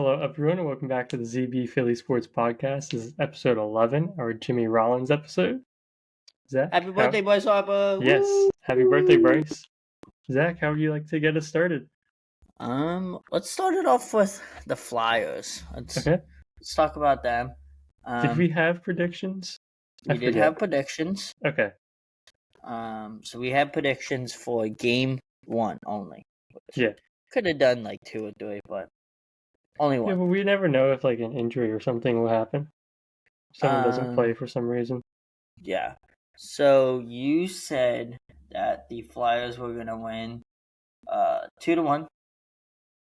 Hello, everyone, and welcome back to the ZB Philly Sports Podcast. This is episode 11, our Jimmy Rollins episode. Zach, Happy birthday, Bryce Harper! Yes, Woo! happy birthday, Bryce. Zach, how would you like to get us started? Let's start it off with the Flyers. Let's talk about them. Did we have predictions? We did have predictions. Okay. So we had predictions for game 1 only. Yeah. Could have done like 2 or 3, but only one. Yeah, but we never know if like an injury or something will happen. Someone doesn't play for some reason. Yeah. So you said that the Flyers were gonna win 2-1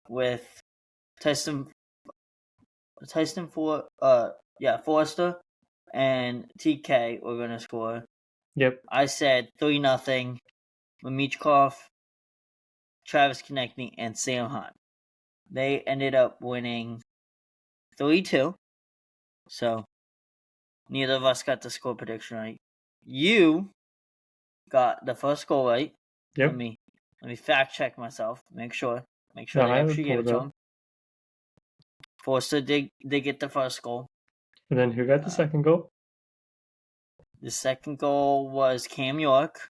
with Forster and TK were gonna score. Yep. I said 3-0. Mamichkov, Travis Konechny, and Sam Hunt. They ended up winning 3-2. So neither of us got the score prediction right. You got the first goal right. Yep. Let me fact check myself. Make sure they actually gave it to him. Forster did get the first goal. And then who got the second goal? The second goal was Cam York.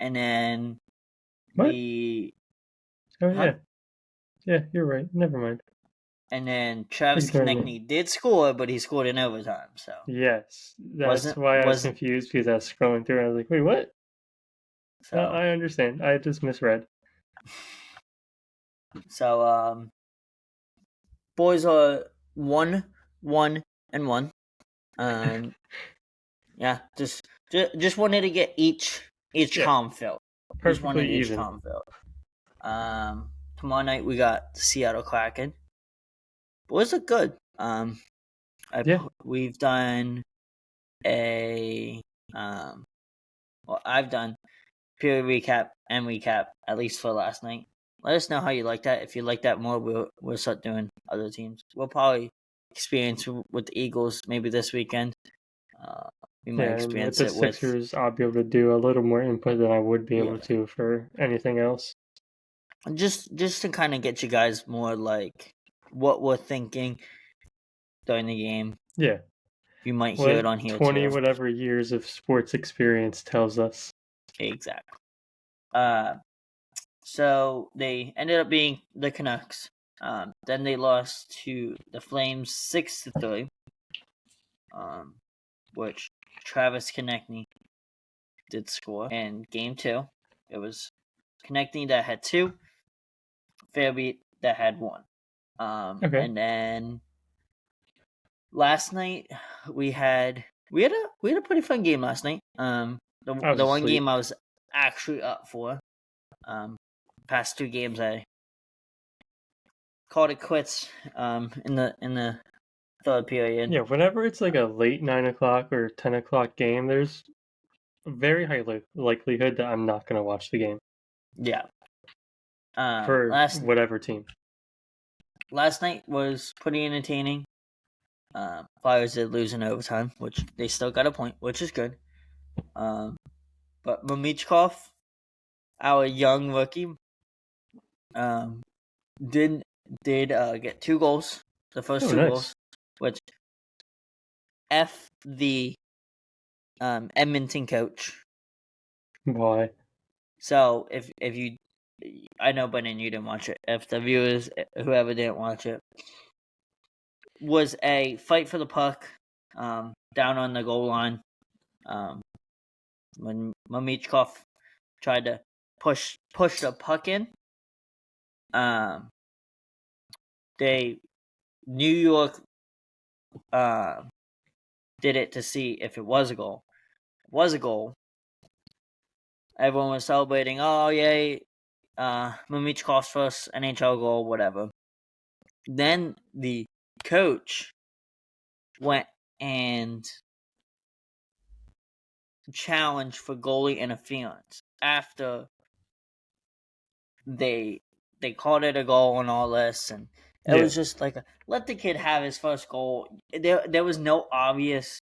And then Oh, yeah. Yeah, you're right. Never mind. And then Travis Konechny did score, but he scored in overtime. So yes, that's why I was confused, because I was scrolling through and I was like, wait, what? So I understand. I just misread. So boys are 1-1-1. Yeah, just wanted to get each column filled. Perfectly even. Column filled. Tomorrow night we got the Seattle Kraken. Boys look good. We've done I've done period recap and recap, at least for last night. Let us know how you like that. If you like that more, we'll start doing other teams. We'll probably experience with the Eagles maybe this weekend. We might experience with the Sixers, I'll be able to do a little more input than I would be able to for anything else. Just to kind of get you guys more like what we're thinking during the game. Yeah. You might hear it on here 20 whatever years of sports experience tells us. Exactly. So they ended up being the Canucks. Then they lost to the Flames 6-3. Which Travis Konechny did score in game 2. It was Konechny that had 2, Fairbeat that had 1. And then last night we had a pretty fun game last night. The one game I was actually up for. Past 2 games I called it quits in the third period. Yeah, whenever it's like a late 9 o'clock or 10 o'clock game, there's a very high likelihood that I'm not going to watch the game. Yeah. For whatever team. Last night was pretty entertaining. Flyers did lose in overtime, which they still got a point, which is good. But Mamichkov, our young rookie, did get 2 goals, the first 2 goals, which F the Edmonton coach. Why? So if you, I know, Brennan, you didn't watch it. If the viewers, whoever didn't watch it, was a fight for the puck down on the goal line. When Mamichkov tried to push the puck in, New York did it to see if it was a goal. It was a goal. Everyone was celebrating. Oh yay! Mamichkov's first NHL goal, whatever. Then the coach went and challenged for goalie interference after they called it a goal and all this, and it was just like, let the kid have his first goal. There was no obvious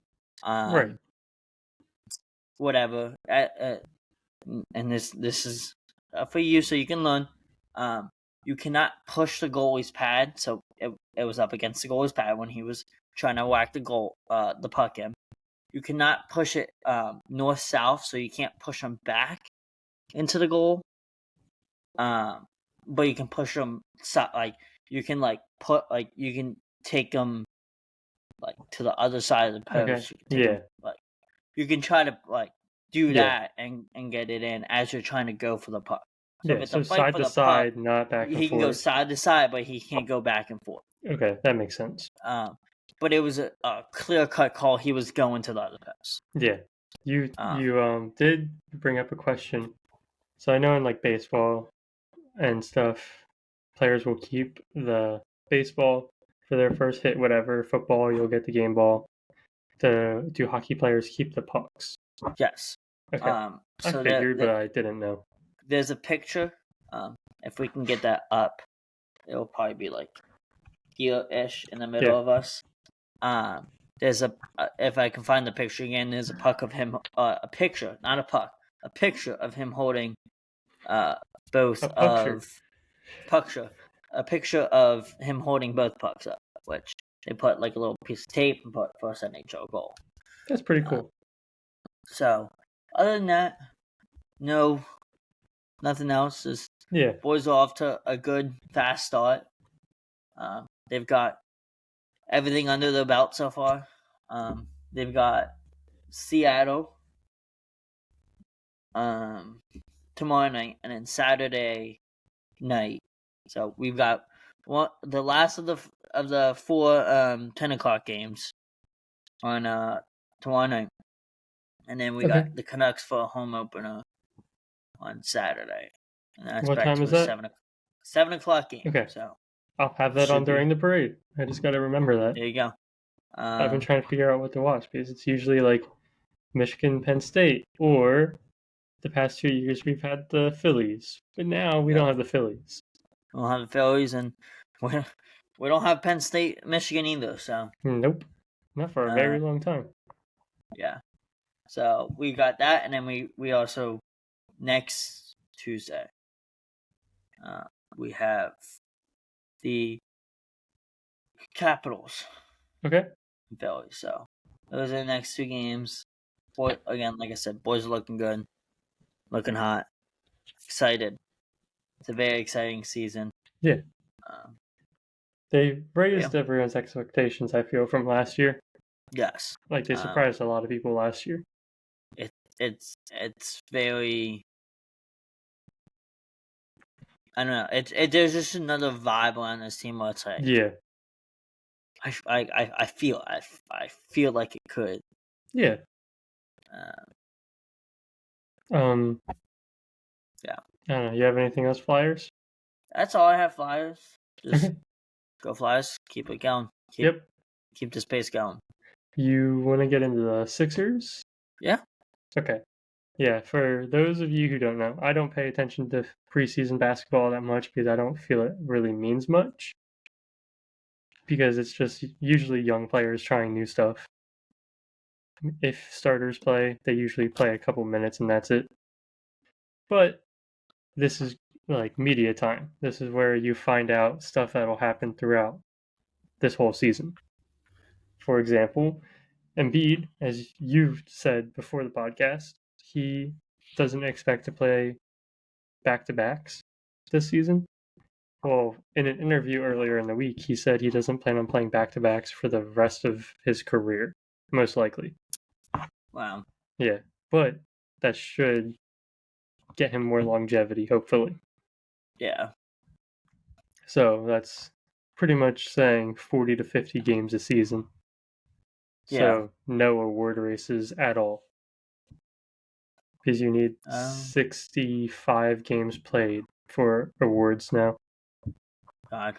whatever. And this is for you, so you can learn. you cannot push the goalie's pad. So it was up against the goalie's pad when he was trying to whack the puck in. You cannot push it north-south, so you can't push them back into the goal. But you can push them you can you can take them to the other side of the post. Okay. You can try to do that and get it in as you're trying to go for the puck. So if it's a fight side to side, not back and forth. He can go side to side, but he can't go back and forth. Okay, that makes sense. But it was a clear-cut call. He was going to the other post. Yeah. You did bring up a question. So I know in baseball and stuff, players will keep the baseball for their first hit, whatever. Football, you'll get the game ball. Do hockey players keep the pucks? Yes. Okay. I figured, but I didn't know. There's a picture. If we can get that up, it'll probably be here-ish in the middle of us. There's if I can find the picture again, there's a puck of him, a picture, not a puck, a picture of him holding both a picture of him holding both pucks up, which they put a little piece of tape and put first NHL goal. That's pretty cool. So other than that, no, nothing else. Boys are off to a good fast start. They've got everything under their belt so far. They've got Seattle tomorrow night, and then Saturday night. So we've got the last of the 4 10:00 games on tomorrow night, and then we got the Canucks for a home opener on Saturday. And that's what time is that? 7:00 game. Okay. So I'll have that on during the parade. I just got to remember that. There you go. I've been trying to figure out what to watch because it's usually Michigan, Penn State, or the past 2 years we've had the Phillies. But now we don't have the Phillies. We don't have the Phillies, and we don't have Penn State, Michigan either. So nope, not for a very long time. Yeah. So we got that, and then we also next Tuesday we have the Capitals. Okay. Phillies. So those are the next 2 games. Again, like I said, boys are looking good, looking hot, excited. It's a very exciting season. Yeah. They raised everyone's expectations, I feel, from last year. Yes. They surprised a lot of people last year. It's very, I don't know. There's just another vibe on this team where it's I feel like it could. Yeah. Yeah. I don't know. You have anything else, Flyers? That's all I have, Flyers. Just go Flyers. Keep it going. Keep this pace going. You want to get into the Sixers? Yeah. Okay. Yeah, for those of you who don't know, I don't pay attention to preseason basketball that much because I don't feel it really means much. Because it's just usually young players trying new stuff. If starters play, they usually play a couple minutes and that's it. But this is media time. This is where you find out stuff that'll happen throughout this whole season. For example, Embiid, as you've said before the podcast, he doesn't expect to play back-to-backs this season. Well, in an interview earlier in the week, he said he doesn't plan on playing back-to-backs for the rest of his career, most likely. Wow. Yeah, but that should get him more longevity, hopefully. Yeah. So that's pretty much saying 40 to 50 games a season. So no award races at all. Because you need 65 games played for awards now.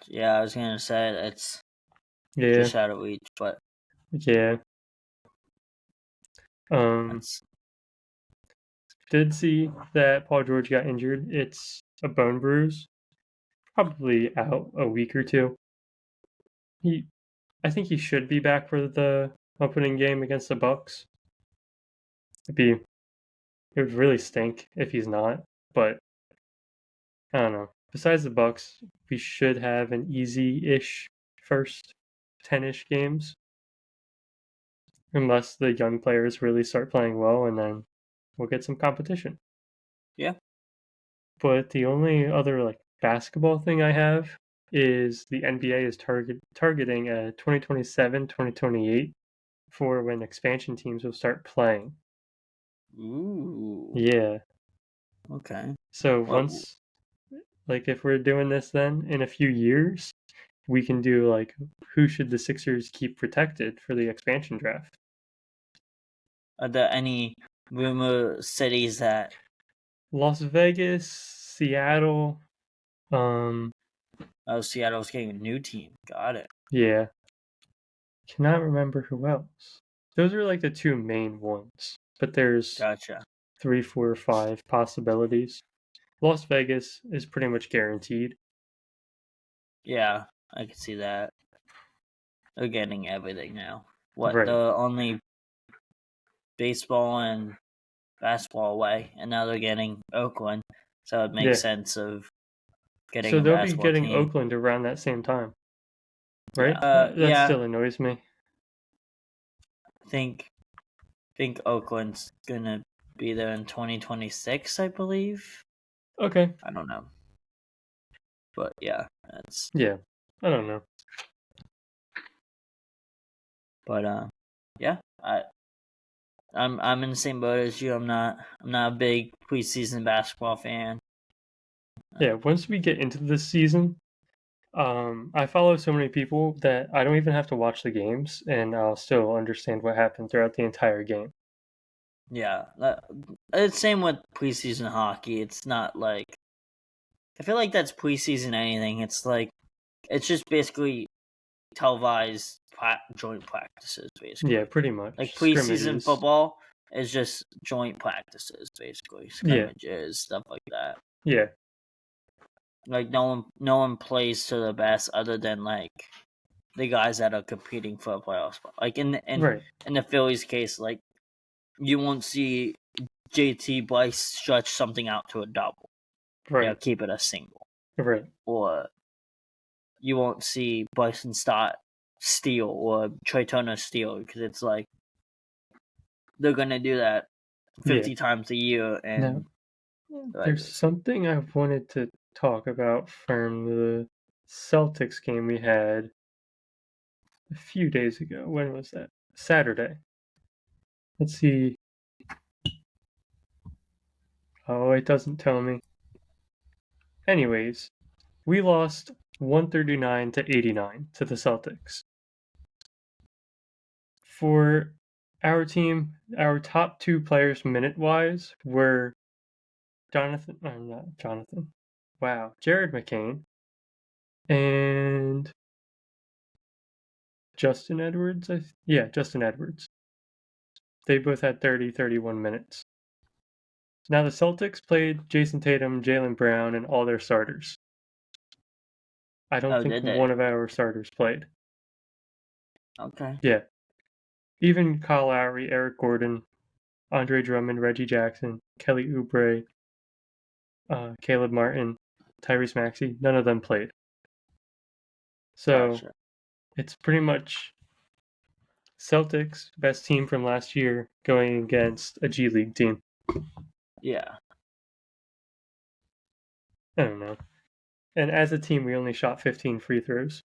Yeah, I was going to say it's just out of reach, but... Yeah. Did see that Paul George got injured. It's a bone bruise. Probably out a week or 2. I think he should be back for the opening game against the Bucks. It would really stink if he's not, but I don't know. besides the Bucks, we should have an easy-ish first 10-ish games, unless the young players really start playing well, and then we'll get some competition. Yeah. But the only other like basketball thing I have is the NBA is targeting 2027, 2028 for when expansion teams will start playing. Ooh. Yeah. Okay. So once, like, if we're doing this then in a few years, we can do like who should the Sixers keep protected for the expansion draft. Are there any rumor cities that Las Vegas, Seattle, Seattle's getting a new team? Got it. yeah. Cannot remember who else. Those are like the two main ones, but there's Gotcha. 3, 4, or 5 possibilities. Las Vegas is pretty much guaranteed. Yeah, I can see that. They're getting everything now. What, Right. the only baseball and basketball away, and now they're getting Oakland, so it makes sense of getting So a they'll be basketball getting team. Oakland around that same time, right? Yeah, that still annoys me. think Oakland's gonna be there in 2026, I believe. Okay. I don't know, but yeah, that's Yeah. I don't know. But yeah, I'm in the same boat as you. I'm not a big preseason basketball fan. Yeah. Once we get into this season, I follow so many people that I don't even have to watch the games, and I'll still understand what happened throughout the entire game. Yeah, it's same with preseason hockey. It's not like I feel like that's preseason anything. It's like it's just basically televised joint practices, basically. Yeah, pretty much. Like preseason Scrimmages. football is just joint practices, basically scrimmages, stuff like that. Yeah. Like no one plays to the best other than like the guys that are competing for a playoff spot. Like in the Phillies case, like you won't see JT Bryce stretch something out to a double. Right. You know, keep it a single. Right. Or you won't see Bryson Stott steal or Trey Turner steal because it's like they're gonna do that 50 times a year. And there's something I wanted to talk about from the Celtics game we had a few days ago. When was that? Saturday. Let's see. Oh, it doesn't tell me. Anyways, we lost 139 to 89 to the Celtics. For our team, our top 2 players minute-wise were Jared McCain and Justin Edwards. Justin Edwards. They both had 30, 31 minutes. Now the Celtics played Jason Tatum, Jaylen Brown, and all their starters. I don't think one of our starters played. Okay. Yeah. Even Kyle Lowry, Eric Gordon, Andre Drummond, Reggie Jackson, Kelly Oubre, Caleb Martin, Tyrese Maxey, none of them played. So it's pretty much Celtics, best team from last year, going against a G League team. Yeah. I don't know. And as a team, we only shot 15 free throws.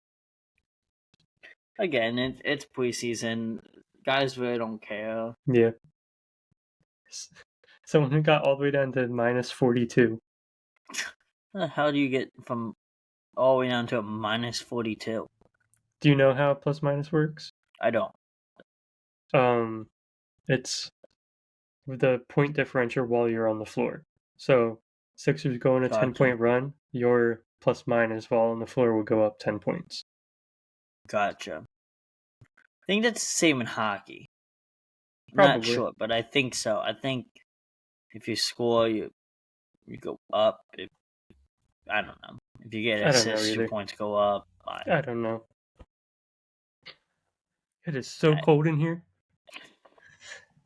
Again, it's preseason. Guys really don't care. Yeah. Someone who got all the way down to minus 42. How do you get from all the way down to a minus 42? Do you know how plus minus works? I don't. It's the point differential while you're on the floor. So Sixers go on a 10-point run, your plus minus while on the floor will go up 10 points. Gotcha. I think that's the same in hockey. Probably. Not sure, but I think so. I think if you score, you go up. I don't know. If you get assists, your points go up. I don't know. It is so cold in here.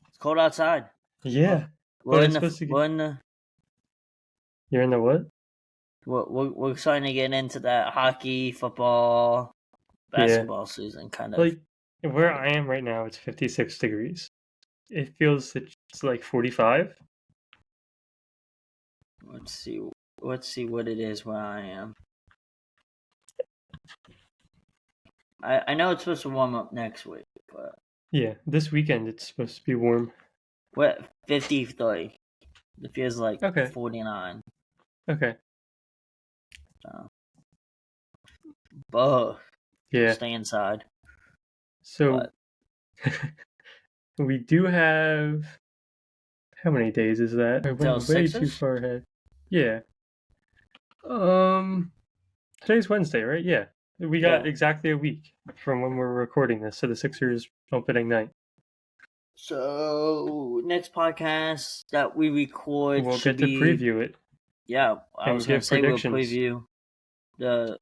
It's cold outside. Yeah. We're in the. You're in the what? we're starting to get into that hockey, football, basketball season kind of. Like where I am right now, it's 56 degrees. It feels it's like 45. Let's see what it is where I am. I know it's supposed to warm up next week, but yeah, this weekend it's supposed to be warm. What 53? It feels like Okay. 49. Okay. So, but yeah, stay inside. So we do have. How many days is that? I went way too far ahead. Yeah. Today's Wednesday, right? Yeah. We got exactly a week from when we're recording this, so the Sixers opening night. So next podcast that we record, we'll get to preview it. Yeah, I was gonna say we'll preview the.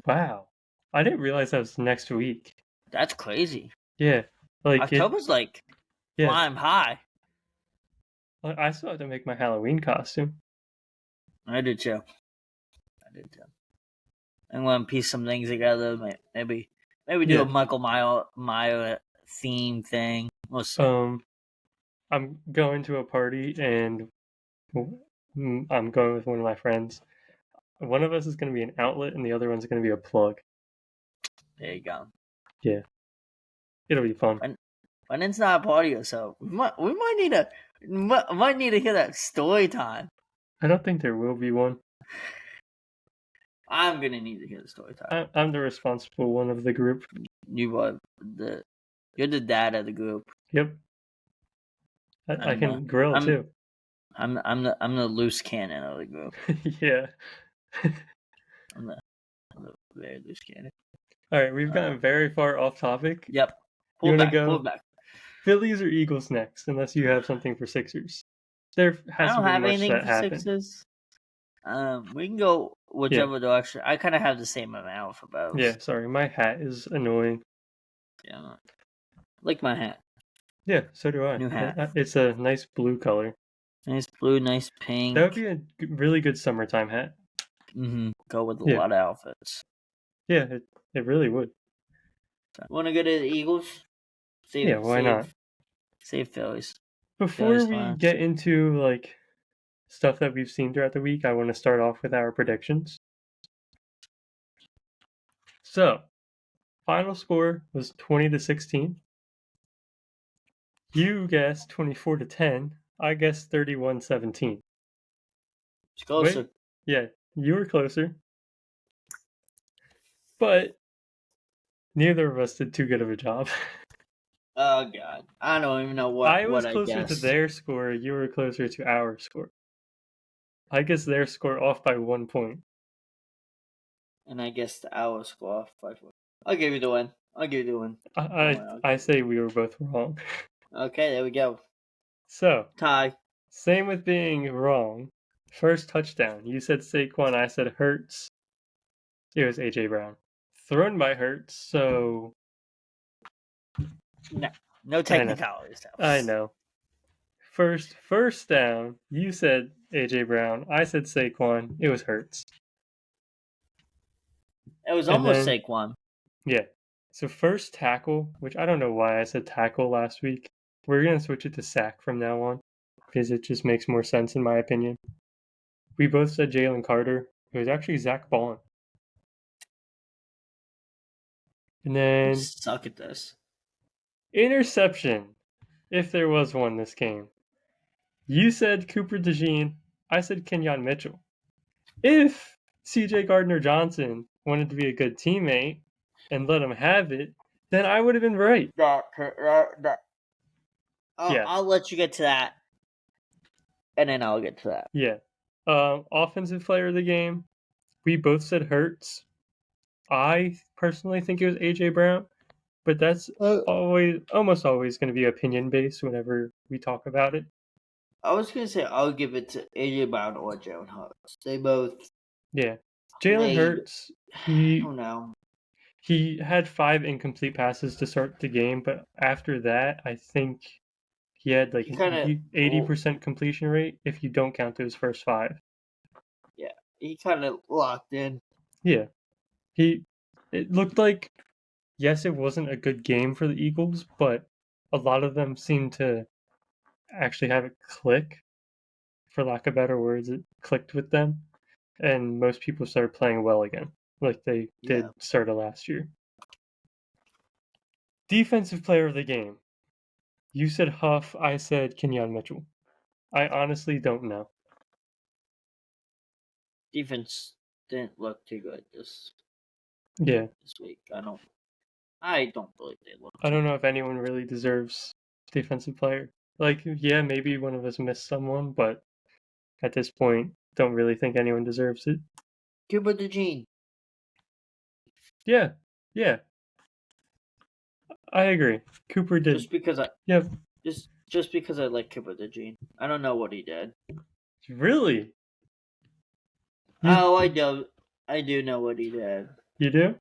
Wow, I didn't realize that was next week. That's crazy. Yeah, like October's flying high. I still have to make my Halloween costume. I did too. I'm gonna piece some things together. Maybe do a Michael Myers theme thing. We'll see. I'm going to a party and I'm going with one of my friends. One of us is going to be an outlet and the other one's going to be a plug. There you go. Yeah. It'll be fun. When it's not a party or so, we might need to hear that story time. I don't think there will be one. I'm gonna need to hear the story time. I'm the responsible one of the group. You're the dad of the group. Yep. I can grill too. I'm the loose cannon of the group. yeah. I'm the very loose cannon. All right, we've gotten very far off topic. Yep. You want to go back. Phillies or Eagles next, unless you have something for Sixers. There has to be much that happened. Sixers. We can go whichever direction. I kind of have the same amount for both. Yeah, sorry, my hat is annoying. Yeah, like my hat. Yeah, so do I. New hat. It's a nice blue color. Nice blue, nice pink. That would be a really good summertime hat. Go with a lot of outfits. Yeah, it really would. Want to go to the Eagles? Why not? Save Phillies. Before we get into stuff that we've seen throughout the week, I want to start off with our predictions. So, final score was 20-16. You guessed 24-10. I guessed 31-17. It's closer. Wait, yeah, you were closer. But neither of us did too good of a job. Oh God, I don't even know what I was closer to their score. You were closer to our score. I guess their score off by 1 point. And I guess our score off by 1. I'll give you the win. I say we were both wrong. Okay, there we go. So tie. Same with being wrong. First touchdown. You said Saquon. I said Hurts. It was AJ Brown. Thrown by Hurts. So no technicalities. I know. First down. You said AJ Brown. I said Saquon. It was Hurts. It was almost Saquon. Yeah. So first tackle, which I don't know why I said tackle last week. We're going to switch it to sack from now on because it just makes more sense in my opinion. We both said Jalen Carter. It was actually Zach Bond. And then suck at this. Interception, if there was one this game. You said Cooper DeJean. I said Kenyon Mitchell. If CJ Gardner-Johnson wanted to be a good teammate and let him have it, then I would have been right. I'll let you get to that, and then I'll get to that. Yeah. Offensive player of the game, we both said Hurts. I personally think it was AJ Brown, but that's almost always going to be opinion based whenever we talk about it. I was going to say I'll give it to AJ Brown or Jalen Hurts. They both. Yeah, Jalen Hurts. I don't know. He had 5 incomplete passes to start the game, but after that, I think he had an 80% completion rate if you don't count those first 5. Yeah, he kind of locked in. Yeah. It looked like, yes, it wasn't a good game for the Eagles, but a lot of them seemed to actually have it click, for lack of better words. It clicked with them, and most people started playing well again, like they did start of last year. Defensive player of the game. You said Huff, I said Kenyon Mitchell. I honestly don't know. Defense didn't look too good this week. I don't believe they look. I don't know if anyone really deserves defensive player. Like, yeah, maybe one of us missed someone, but at this point, don't really think anyone deserves it. Cooper DeJean. Yeah, I agree. Cooper did. Just because I like Cooper DeJean. I don't know what he did. Really? Oh, I do know what he did. You do?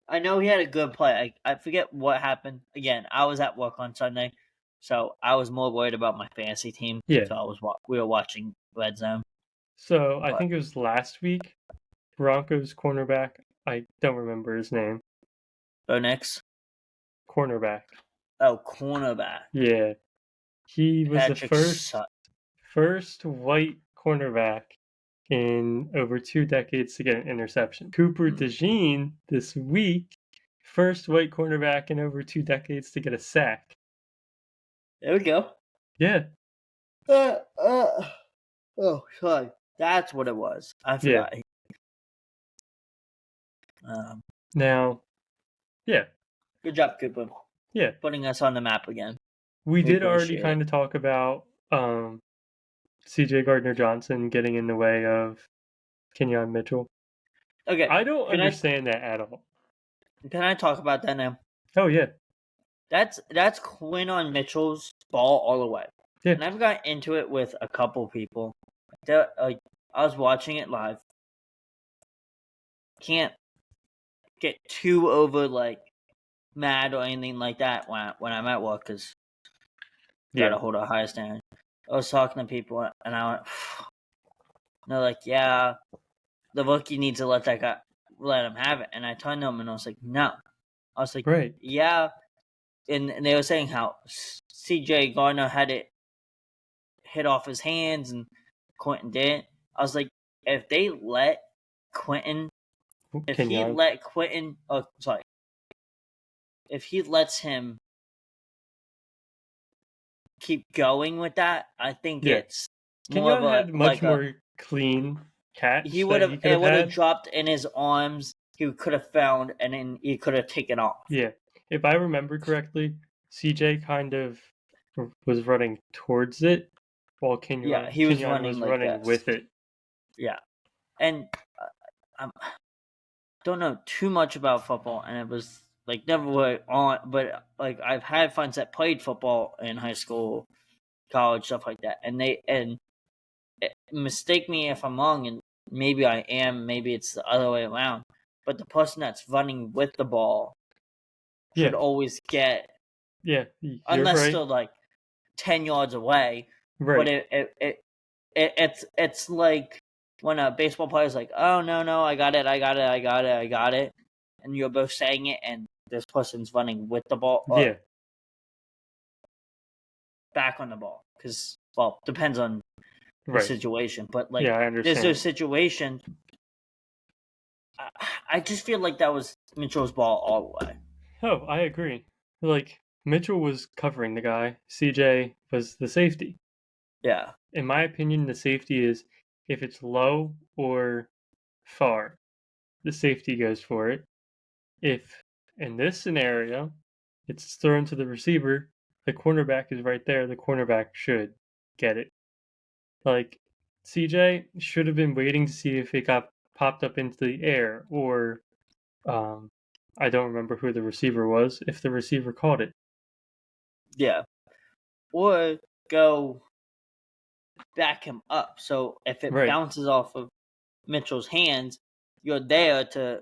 I know he had a good play. I forget what happened. Again, I was at work on Sunday, so I was more worried about my fantasy team. Yeah. So we were watching Red Zone. So I think it was last week. Broncos cornerback. I don't remember his name. Bo Nix? Cornerback. Oh, cornerback. Yeah. He was the first white cornerback in over 2 decades to get an interception. Cooper DeJean this week, first white cornerback in over 2 decades to get a sack. There we go. Yeah. Oh, sorry. That's what it was. I forgot. Yeah. Now, yeah. Good job, Cooper. Yeah. Putting us on the map again. We did already kind of talk about CJ Gardner-Johnson getting in the way of Kenyon Mitchell. Okay. I don't understand that at all. Can I talk about that now? Oh, yeah. That's Quinyon Mitchell's ball all the way. Yeah. And I've got into it with a couple people. I was watching it live. Can't get too over mad or anything like that when I'm at work because gotta hold a higher standard. I was talking to people and I went, and they're like, yeah, the rookie needs to let him have it. And I turned to him and I was like, no. I was like, right. Yeah. And they were saying how CJ Gardner had it hit off his hands and Quentin didn't. I was like, if they let Quentin, if he lets him keep going with that, I think it's more of a had much more clean catch. He would have dropped in his arms. He could have found, and then he could have taken off. Yeah, if I remember correctly, CJ kind of was running towards it, while Kenyon was running with it. Yeah, and I don't know too much about football, and it was never on. But I've had friends that played football in high school, college, stuff like that, and mistake me if I'm wrong, and maybe I am, maybe it's the other way around. But the person that's running with the ball should always get. Yeah, unless they're 10 yards away. Right. But it's like when a baseball player's like, oh no, I got it, and you're both saying it, and this person's running with the ball. Back on the ball, because depends on the situation, but I understand. There's those situations. I just feel like that was Mitchell's ball all the way. Oh, I agree. Mitchell was covering the guy. CJ was the safety. Yeah. In my opinion, the safety is if it's low or far, the safety goes for it. If in this scenario it's thrown to the receiver, the cornerback is right there, the cornerback should get it. CJ should have been waiting to see if it got popped up into the air, or I don't remember who the receiver was, if the receiver caught it. Yeah. Or go back him up. So if it bounces off of Mitchell's hands, you're there to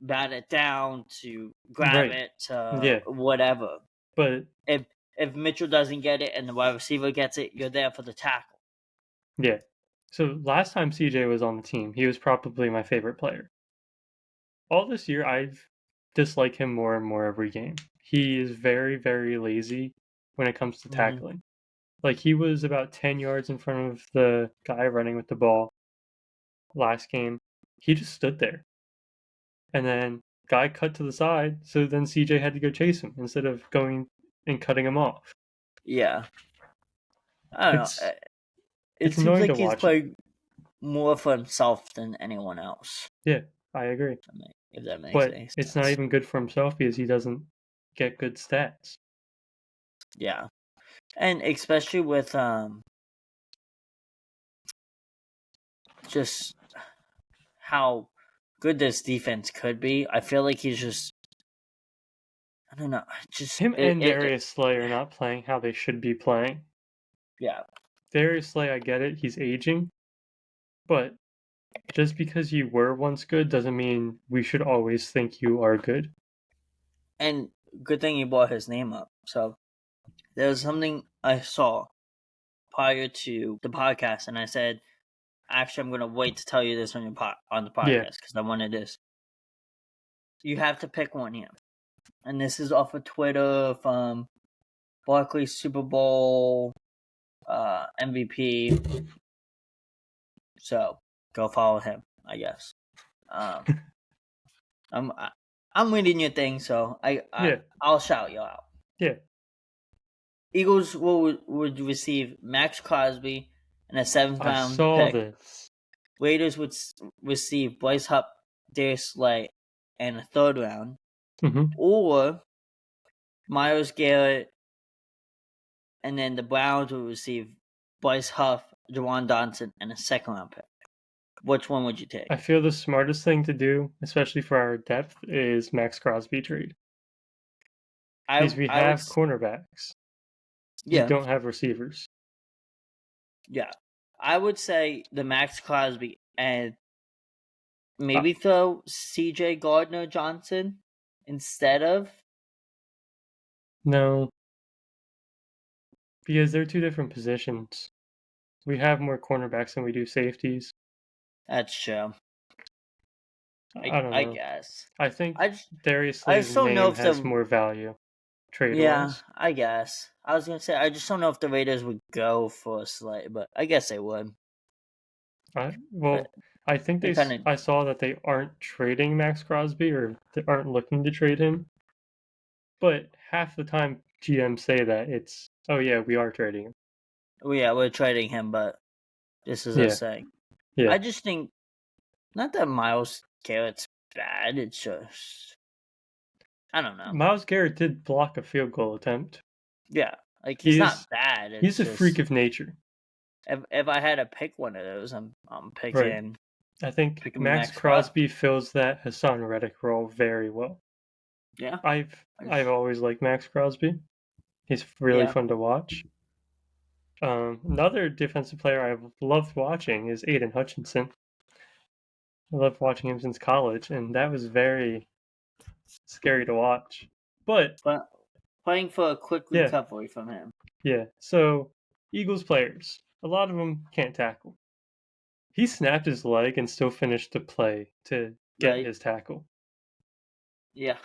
bat it down, to grab it, to whatever. But if Mitchell doesn't get it and the wide receiver gets it, you're there for the tackle. Yeah. So last time CJ was on the team, he was probably my favorite player. All this year, I've disliked him more and more every game. He is very, very lazy when it comes to tackling. Like, he was about 10 yards in front of the guy running with the ball last game. He just stood there. And then guy cut to the side, so then CJ had to go chase him instead of going and cutting him off. Yeah. I don't know. It seems annoying like to he's watch playing more for himself than anyone else. Yeah, I agree. If that makes But any sense. it's not even good for himself because he doesn't get good stats. Yeah. And especially with just how good this defense could be, I feel like he's just, I don't know, just Him and Darius Slay are not playing how they should be playing. Yeah. Darius Slay, I get it, he's aging, but just because you were once good doesn't mean we should always think you are good. And good thing you brought his name up. So there was something I saw prior to the podcast, and I said, actually, I'm going to wait to tell you this on the podcast because I wanted this. You have to pick one here. And this is off of Twitter from Barkley's Super Bowl MVP. So go follow him, I guess. I'm reading your thing, so I'll shout you out. Yeah. Eagles would receive Max Crosby and a 7th round pick. I saw this. Raiders would receive Bryce Hupp, Darius Slay, and a 3rd round. Mm-hmm. Or Myles Garrett, and then the Browns would receive Bryce Huff, Jawan Johnson, and a 2nd round pick. Which one would you take? I feel the smartest thing to do, especially for our depth, is Max Crosby trade. Because we have cornerbacks. Yeah. We don't have receivers. Yeah. I would say the Max Crosby and maybe throw CJ Gardner-Johnson instead of? No. Because they're two different positions. We have more cornerbacks than we do safeties. That's true. I don't know. I guess. I think Darius Slay's name has more value trade-wise. Yeah, I guess. I was going to say, I just don't know if the Raiders would go for Slay, but I guess they would. I think I saw that they aren't trading Max Crosby or they aren't looking to trade him. But half the time GMs say that it's, oh yeah, we are trading him. Oh yeah, we're trading him, but this is us saying. Yeah. I just think, not that Myles Garrett's bad, it's just, I don't know. Myles Garrett did block a field goal attempt. Yeah, like he's not bad. He's a freak of nature. If I had to pick one of those, I'm picking. Right. I think Max Crosby fills that Hassan Reddick role very well. Yeah, I've always liked Max Crosby. He's really fun to watch. Another defensive player I've loved watching is Aiden Hutchinson. I loved watching him since college, and that was very scary to watch. But playing for a quick recovery from him. Yeah. So Eagles players, a lot of them can't tackle. He snapped his leg and still finished the play to get his tackle. Yeah,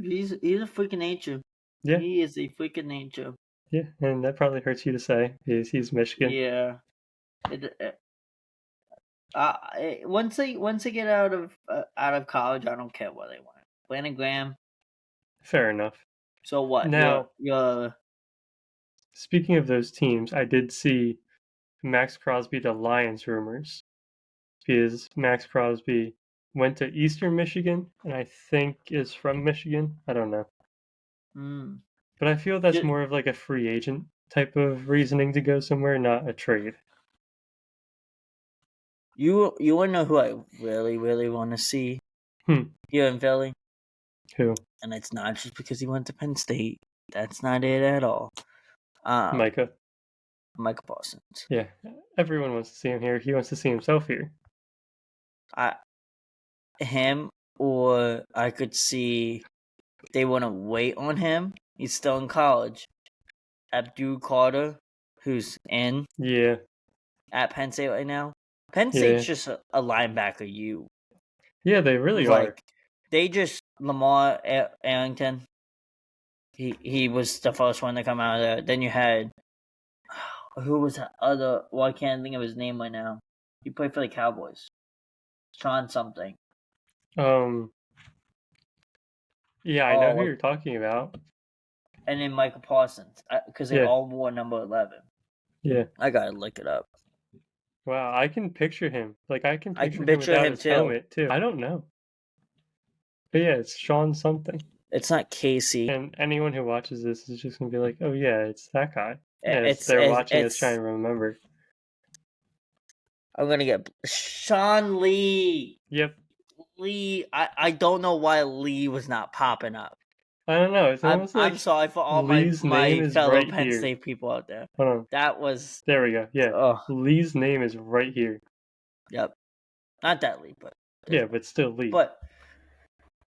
he's a freak of nature. Yeah, he is a freak of nature. Yeah, and that probably hurts you to say because he's Michigan. Yeah. Once they get out of college, I don't care what they want. Brandon Graham. Fair enough. So what? Now, speaking of those teams, I did see Max Crosby to Lions rumors because Max Crosby went to Eastern Michigan and I think is from Michigan. I don't know. But I feel that's more of like a free agent type of reasoning to go somewhere, not a trade. You want to know who I really, really want to see here in Philly? Who? And it's not just because he went to Penn State. That's not it at all. Micah Parsons. Yeah, everyone wants to see him here. He wants to see himself here. Him, or I could see they want to wait on him. He's still in college. Abdul Carter, who's in Yeah. at Penn State right now. Penn State's just a linebacker. Yeah, they really are. They just Lamar Arrington. He was the first one to come out of there. Then you had who was that other? Well, I can't think of his name right now. He played for the Cowboys. Sean something. Yeah, I know who you're talking about. And then Michael Parsons, because they all wore number 11. Yeah. I gotta look it up. Wow, I can picture him. Like, I can picture him without his helmet, too. I don't know. But yeah, it's Sean something. It's not Casey. And anyone who watches this is just going to be like, oh, yeah, it's that guy. Yeah, they're watching us trying to remember. I'm going to get Sean Lee. Yep. Lee. I don't know why Lee was not popping up. I don't know. It's almost like I'm sorry for all Lee's my fellow Penn State people out there. Hold on. That was... There we go. Yeah. Lee's name is right here. Yep. Not that Lee, but... Yeah, but still Lee.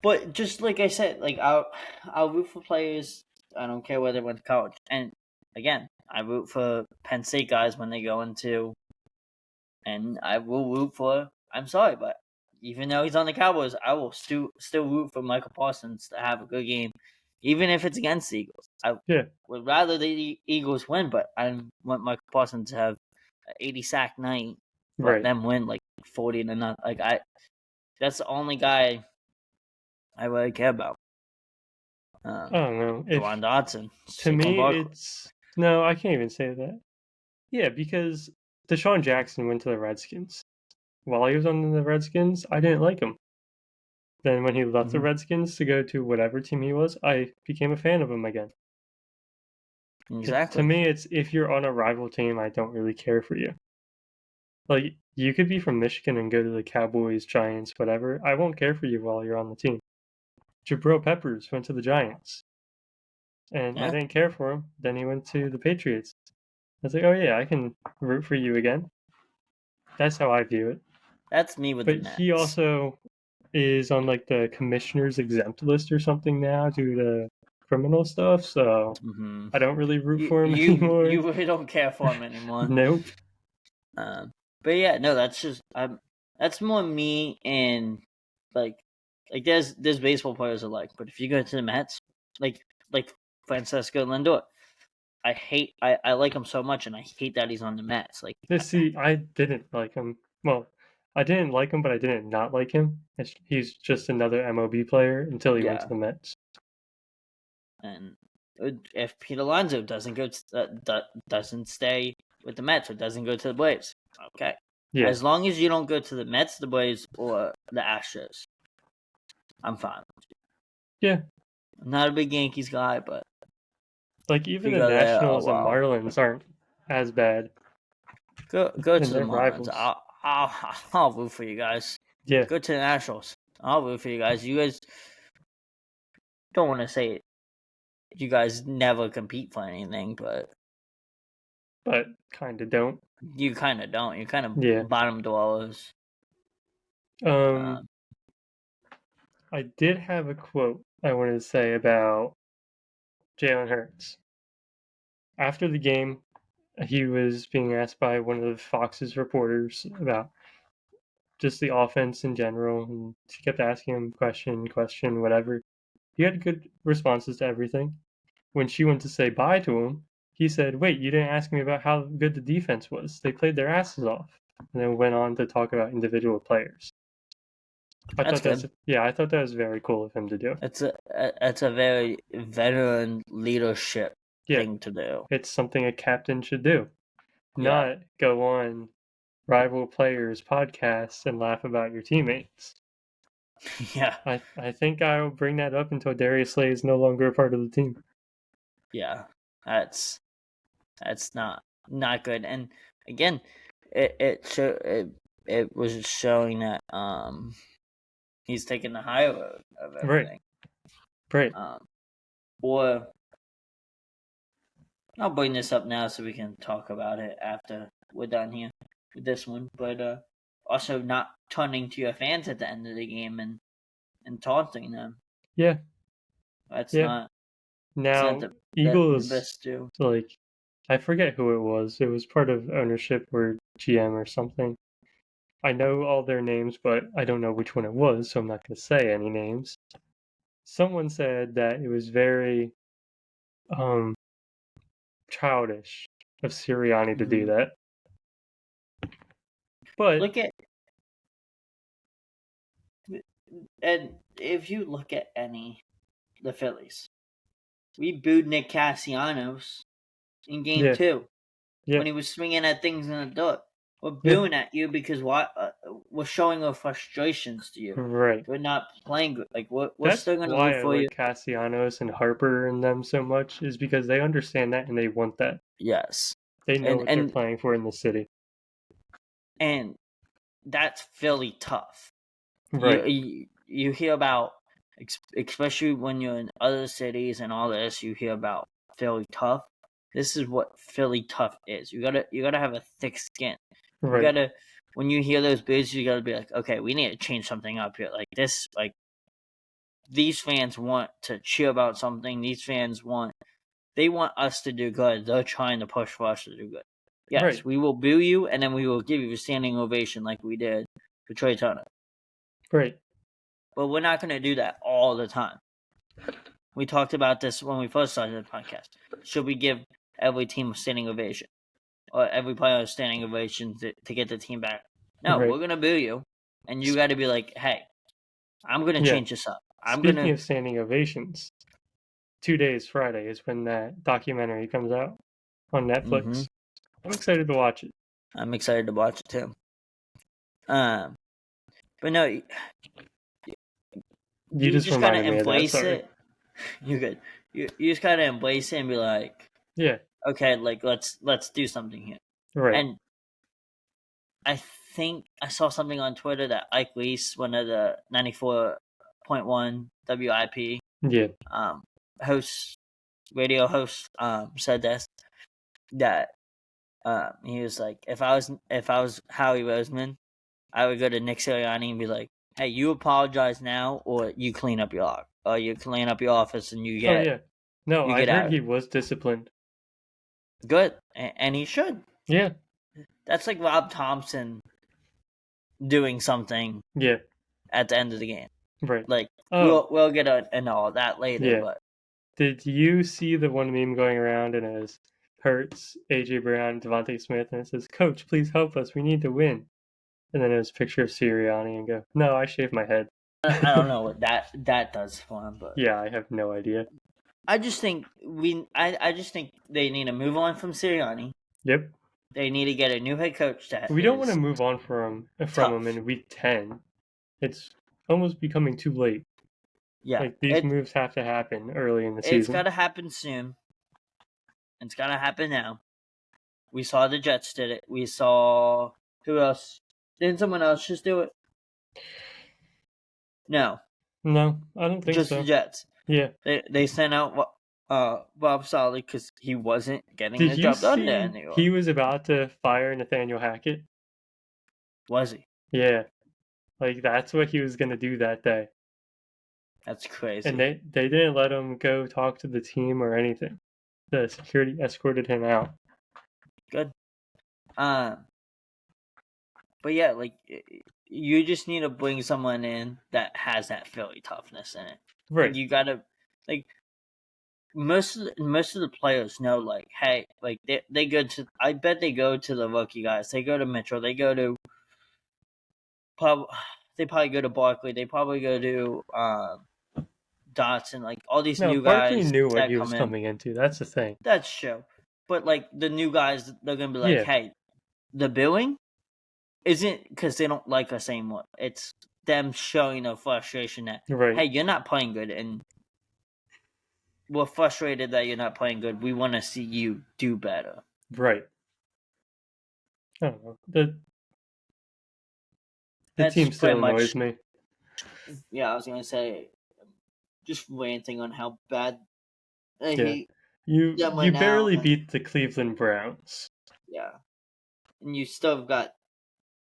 But just like I said, like I'll root for players. I don't care where they went to college. And again, I root for Penn State guys when they go into... And I will root for... I'm sorry, but even though he's on the Cowboys, I will still root for Michael Parsons to have a good game, even if it's against the Eagles. I would rather the Eagles win, but I want Michael Parsons to have an 80 sack night, let them win like 40 to nothing. Like that's the only guy I really care about. I don't know. Jawan Dotson. To me, it's no. I can't even say that. Yeah, because Deshaun Jackson went to the Redskins. While he was on the Redskins, I didn't like him. Then when he left the Redskins to go to whatever team he was, I became a fan of him again. Exactly. To me, it's if you're on a rival team, I don't really care for you. Like, you could be from Michigan and go to the Cowboys, Giants, whatever. I won't care for you while you're on the team. Jabril Peppers went to the Giants. And I didn't care for him. Then he went to the Patriots. I was like, oh yeah, I can root for you again. That's how I view it. That's me with the Nets. But he also is on like the commissioner's exempt list or something now due to criminal stuff, so I don't really root for him anymore. You really don't care for him anymore. Nope. But yeah, no, that's just that's more me and like there's baseball players alike, but if you go to the Mets, like Francisco Lindor, I like him so much, and I hate that he's on the Mets. Like, see, I didn't like him. Well, I didn't like him, but I didn't not like him. He's just another MLB player until he went to the Mets. And if Pete Alonso doesn't stay with the Mets or doesn't go to the Braves, okay. Yeah. As long as you don't go to the Mets, the Braves, or the Astros, I'm fine with you. Yeah. I'm not a big Yankees guy, but like even the Nationals and Marlins aren't as bad. Go to the Marlins. I'll root for you guys. Yeah. Go to the Nationals. I'll root for you guys. You guys don't want to say it. You guys never compete for anything, but kind of don't. You kind of don't. You're kind of bottom dwellers. I did have a quote I wanted to say about Jalen Hurts. After the game, he was being asked by one of Fox's reporters about just the offense in general, and she kept asking him question, whatever. He had good responses to everything. When she went to say bye to him, he said, "Wait, you didn't ask me about how good the defense was. They played their asses off." And then went on to talk about individual players. I thought that was very cool of him to do. It's a very veteran leadership thing to do. It's something a captain should do. Not go on rival players' podcasts and laugh about your teammates. Yeah. I think I'll bring that up until Darius Slay is no longer a part of the team. Yeah. That's not good. And again, it was showing that he's taking the high road of everything. Right. Or I'll bring this up now so we can talk about it after we're done here with this one. But also not turning to your fans at the end of the game and taunting them. Yeah. That's not. Now not Eagles the best do. like I forget who it was. It was part of ownership or GM or something. I know all their names, but I don't know which one it was, so I'm not going to say any names. Someone said that it was very um, childish of Sirianni to do that. But look at, and if you look at the Phillies, we booed Nick Castellanos in Game 2 when he was swinging at things in the dirt. We're booing at you because we're showing our frustrations to you. Right. We're not playing good. Like we're That's still going to why root I for you. like Castellanos and Harper and them so much, is because they understand that and they want that. Yes. They know what they're playing for in the city. And that's Philly tough. Right. You hear about, especially when you're in other cities and all this, you hear about Philly tough. This is what Philly tough is. You gotta have a thick skin. Right. You gotta, when you hear those boos, you gotta be like, okay, we need to change something up here. Like this, like these fans want to cheer about something. These fans want us to do good. They're trying to push for us to do good. Yes, right. We will boo you, and then we will give you a standing ovation like we did for Trey Turner. Right. But we're not going to do that all the time. We talked about this when we first started the podcast. Should we give every team a standing ovation? Or every player a standing ovation to get the team back? No, right. We're going to boo you. And you got to be like, hey, I'm going to change this up. Speaking of standing ovations, 2 days Friday is when that documentary comes out on Netflix. Mm-hmm. I'm excited to watch it. I'm excited to watch it too. But no, you just gotta embrace it. You're good. You just gotta embrace it and be like, yeah, okay, like let's do something here. Right. And I think I saw something on Twitter that Ike Leese, one of the 94.1 WIP radio hosts, said this, that he was like, if I was Howie Roseman, I would go to Nick Sirianni and be like, hey, you apologize now, or you clean up your office and you get. Oh yeah, no, I heard he was disciplined. Good, and he should. Yeah, that's like Rob Thompson doing something. Yeah, at the end of the game. Right. Like we'll get into all that later. Yeah. But did you see the one meme going around, and it was Hurts, AJ Brown, Devontae Smith, and it says, "Coach, please help us. We need to win." And then it was a picture of Sirianni and go, "No, I shaved my head." I don't know what that does for him, but yeah, I have no idea. I just think I just think they need to move on from Sirianni. Yep. They need to get a new head coach. We don't want to move on from him in week 10. It's almost becoming too late. Yeah, like these moves have to happen early in the season. It's got to happen soon. It's got to happen now. We saw the Jets did it. We saw who else? Didn't someone else just do it? No, I don't think just so. The Jets. Yeah, they sent out Bob Solly because he wasn't getting the job done there in New York. He was about to fire Nathaniel Hackett. Was he? Yeah, like that's what he was gonna do that day. That's crazy. And they didn't let him go talk to the team or anything. The security escorted him out. Good. But yeah, like you just need to bring someone in that has that Philly toughness in it. Right. Like, you gotta like most of the players know, like, hey, like they go to. I bet they go to the rookie guys. They go to Mitchell. They go to. They probably go to Barkley. They probably go to Dotson. Like all these new Barkley guys. Knew what he was coming into. That's the thing. That's true. But like the new guys, they're gonna be like, hey, the booing isn't because they don't like us anymore. It's them showing their frustration that, hey, you're not playing good, and we're frustrated that you're not playing good. We want to see you do better. Right. I don't know. The team still annoys me. Yeah, I was gonna say, just ranting on how bad I hate. You barely beat the Cleveland Browns. Yeah, and you still have got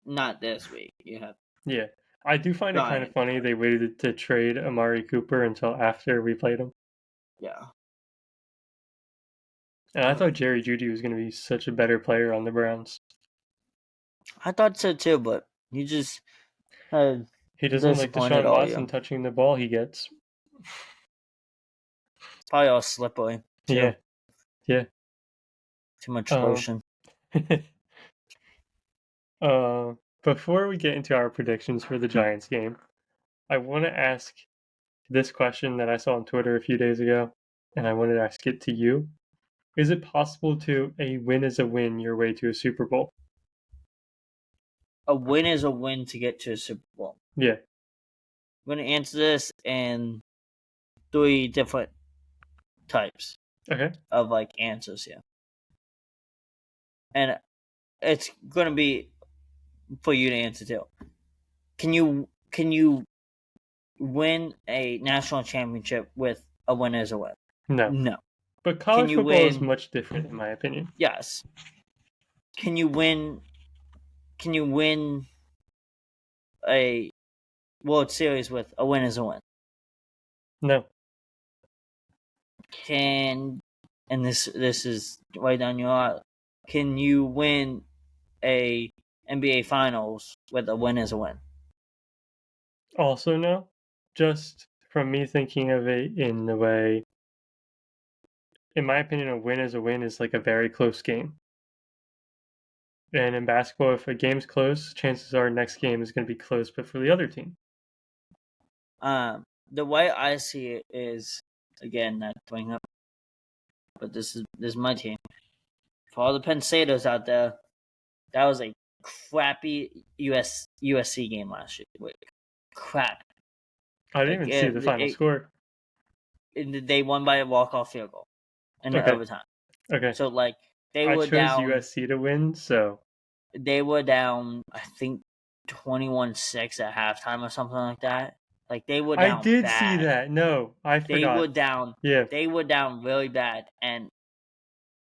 not this week. You have. Yeah, I do find it kind of funny they waited to trade Amari Cooper until after we played him. Yeah. And I thought Jerry Jeudy was going to be such a better player on the Browns. I thought so too, but he just he doesn't like disappointed Deshaun all Watson you. touching the ball he gets. Probably all slippery too. Yeah. Too much lotion. Before we get into our predictions for the Giants game, I want to ask this question that I saw on Twitter a few days ago, and I wanted to ask it to you. Is it possible to a win is a win your way to a Super Bowl? A win is a win to get to a Super Bowl. Yeah. I'm going to answer this in 3 different types of like answers here. And it's going to be for you to answer too. Can you win a national championship with a win is a win? No. But college football is much different, in my opinion. Yes. Can you win a World Series with a win is a win? No. And this is right down your alley. Can you win a NBA Finals with a win is a win? Also no. Just from me thinking of it in the way, in my opinion, a win is a win is like a very close game. And in basketball, if a game's close, chances are next game is going to be close, but for the other team. The way I see it is, again, not throwing up, but this is my team. For all the Penn Staters out there, that was a crappy USC game last year. Crap. I didn't even see the final score. They won by a walk-off field goal in overtime. Okay. So they were down. I chose USC to win, so they were down. I think 21-6 at halftime or something like that. They were down. I did bad. see that. No, I forgot. They were down. Yeah. They were down really bad, and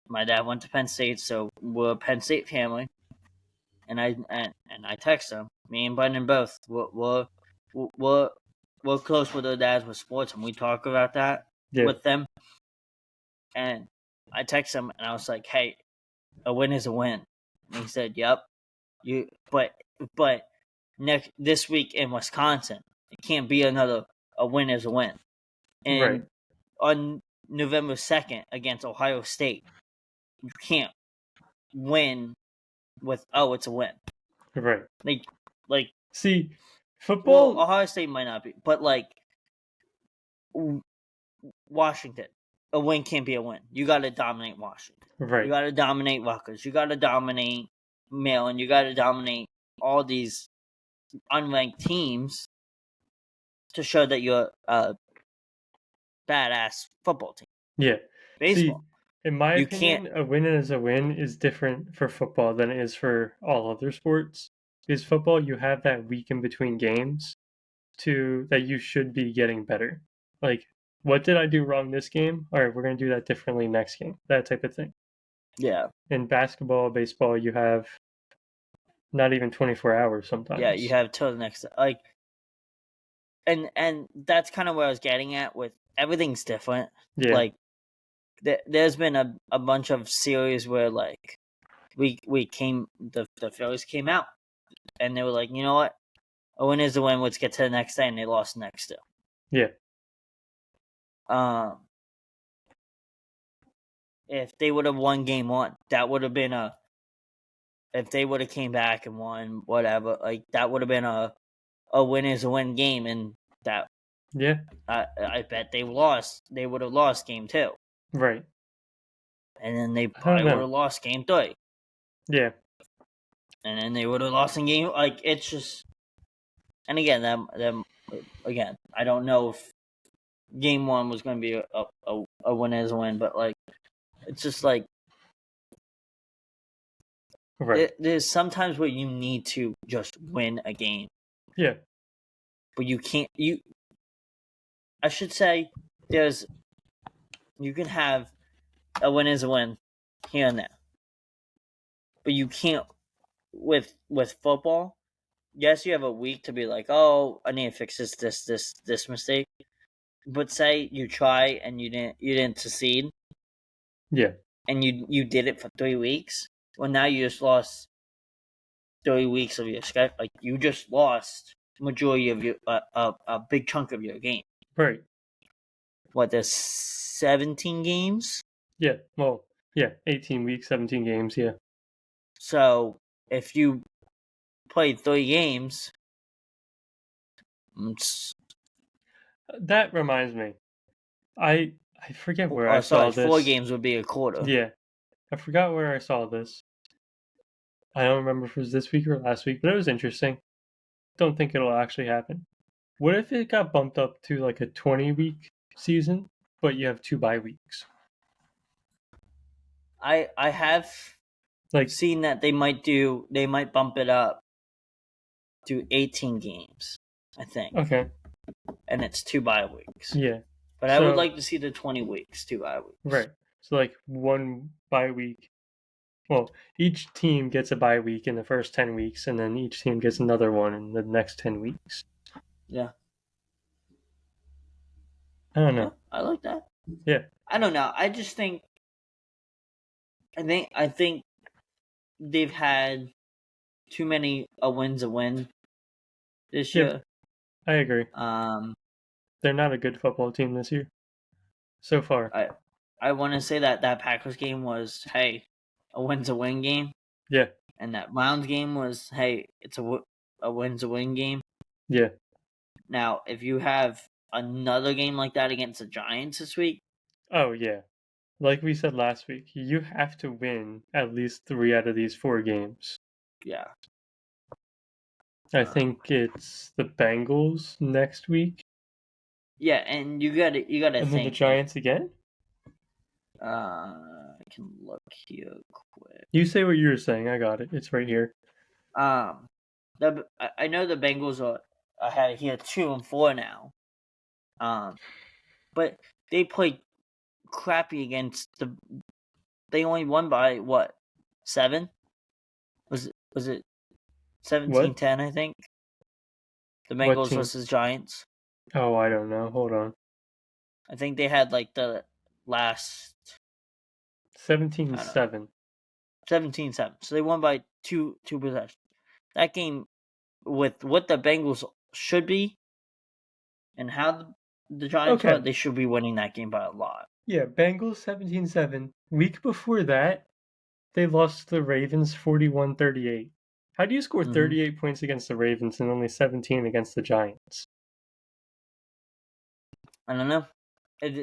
my dad went to Penn State, so we're a Penn State family. And I text him. Me and Brendan both. We're close with our dads with sports, and we talk about that with them. And I text him, and I was like, "Hey, a win is a win." And he said, "Yep." But this week in Wisconsin, it can't be a win is a win. And on November 2nd against Ohio State, you can't win with it's a win. Right. See, football. Well, Ohio State might not be, but Washington, a win can't be a win. You got to dominate Washington. Right. You got to dominate Rutgers. You got to dominate Maryland. You got to dominate all these unranked teams to show that you're a badass football team. Yeah. Baseball. See, in my opinion, a win is a win is different for football than it is for all other sports. Because football, you have that week in between games that you should be getting better. What did I do wrong this game? All right, we're going to do that differently next game. That type of thing. Yeah. In basketball, baseball, you have not even 24 hours sometimes. Yeah, you have till the next and that's kind of where I was getting at with everything's different. Yeah. There's been a bunch of series where the Phillies came out and they were like, you know what? A win is a win, let's get to the next day, and they lost the next two. Yeah. If they would have won game one, that would have been if they would have came back and won whatever, that would have been a win is a win game, and that I bet they would have lost game 2. Right. And then they probably would have lost game 3. Yeah. And then they would have lost in game it's just, and again them again, I don't know if game 1 was going to be a win is a win, but it's just there's sometimes where you need to just win a game. Yeah. But you can't. I should say, you can have a win is a win here and there, but you can't with football. Yes, you have a week to be like, oh, I need to fix this mistake. But say you try and you didn't succeed. Yeah. and you did it for 3 weeks. Well, now you just lost 3 weeks of your schedule. Like you just lost majority of your a big chunk of your game. Right. What, there's 17 games? Yeah. Well, yeah, 18 weeks, 17 games. Yeah. So if you played 3 games, that reminds me. I forget where I saw this. 4 games would be a quarter. Yeah, I forgot where I saw this. I don't remember if it was this week or last week, but it was interesting. Don't think it'll actually happen. What if it got bumped up to like a 20-week season, but you have 2 bye weeks? I have seen that they might bump it up to 18 games, I think. Okay. And it's 2 bye weeks. Yeah. But I would like to see the 20 weeks, 2 bye weeks. Right. So like 1 bye week. Well, each team gets a bye week in the first 10 weeks, and then each team gets another one in the next 10 weeks. Yeah. I don't know. I like that. Yeah. I don't know. I just think I think they've had too many a win's a win this year. I agree. They're not a good football team this year. So far. I want to say that Packers game was, hey, a win's a win game. Yeah. And that Browns game was, hey, it's a win's a win game. Yeah. Now, if you have another game like that against the Giants this week. Oh, yeah. Like we said last week, you have to win at least 3 out of these 4 games. Yeah. I think it's the Bengals next week. Yeah, and you gotta think. And then the Giants again? I can look here quick. You say what you were saying. I got it. It's right here. I know the Bengals are ahead here 2-4 now. But they played crappy against they only won by what? 7? Was it 17-10, I think? The Bengals versus Giants. Oh, I don't know. Hold on. I think they had like the last 17-7. 17-7. So they won by two possessions. That game, with what the Bengals should be and how the Giants are, they should be winning that game by a lot. Yeah, Bengals 17-7. Week before that, they lost to the Ravens 41-38. How do you score 38 points against the Ravens and only 17 against the Giants? I don't know.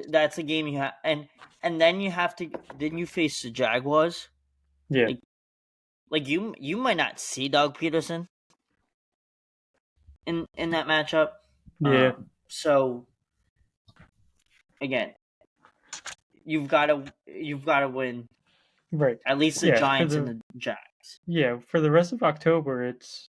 That's a game you have, and then you have to. Then you face the Jaguars. Yeah. Like you might not see Doug Peterson in that matchup. Yeah. So again, you've got to win. Right. At least the Giants and the Jags. Yeah, for the rest of October, it's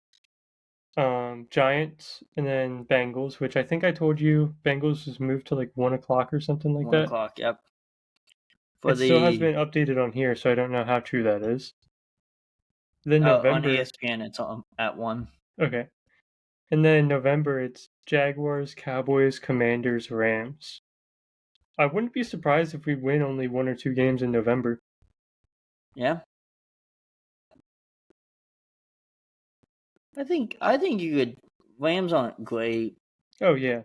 Giants and then Bengals, which I think I told you Bengals has moved to like 1 o'clock or something like that. 1 o'clock, yep. Still has been updated on here, so I don't know how true that is. Then November on ESPN, it's at 1. Okay. And then November, it's Jaguars, Cowboys, Commanders, Rams. I wouldn't be surprised if we win only 1 or 2 games in November. Yeah. I think you could. Rams aren't great. Oh yeah.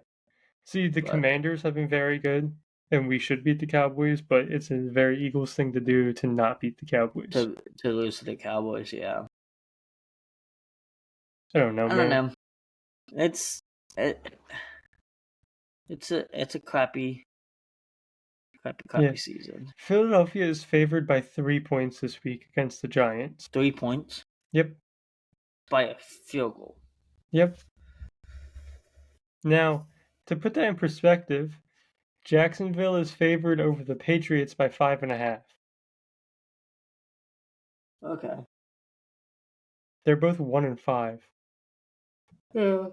See, the Commanders have been very good, and we should beat the Cowboys, but it's a very Eagles thing to do to not beat the Cowboys. To lose to the Cowboys, yeah. I don't know, man. I don't know. It's a crappy season. Philadelphia is favored by 3 points this week against the Giants. 3 points? Yep. By a field goal. Yep. Now, to put that in perspective, Jacksonville is favored over the Patriots by 5.5. Okay. They're both 1-5. Yeah.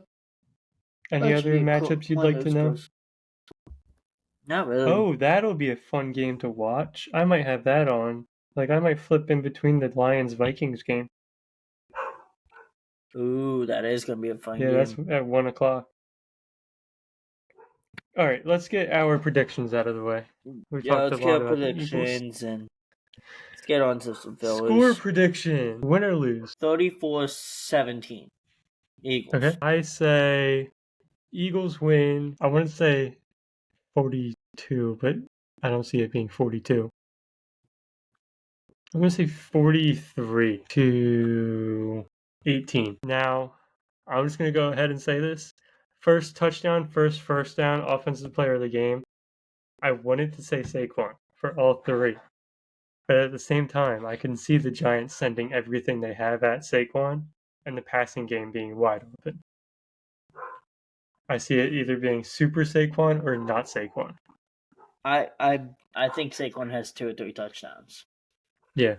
Any other matchups you'd like to know? Not really. Oh, that'll be a fun game to watch. I might have that on. Like, I might flip in between the Lions-Vikings game. Ooh, that is going to be a fun game. Yeah, that's at 1 o'clock. All right, let's get our predictions out of the way. Let's get our predictions. And Let's get on to some Phillies. Score prediction. Win or lose? 34-17. Eagles. Okay. I say Eagles win. I want to say 42, but I don't see it being 42. I'm going to say 43-18. Now, I'm just going to go ahead and say this. First touchdown, first down, offensive player of the game. I wanted to say Saquon for all three. But at the same time, I can see the Giants sending everything they have at Saquon and the passing game being wide open. I see it either being super Saquon or not Saquon. I think Saquon has 2 or 3 touchdowns. Yeah.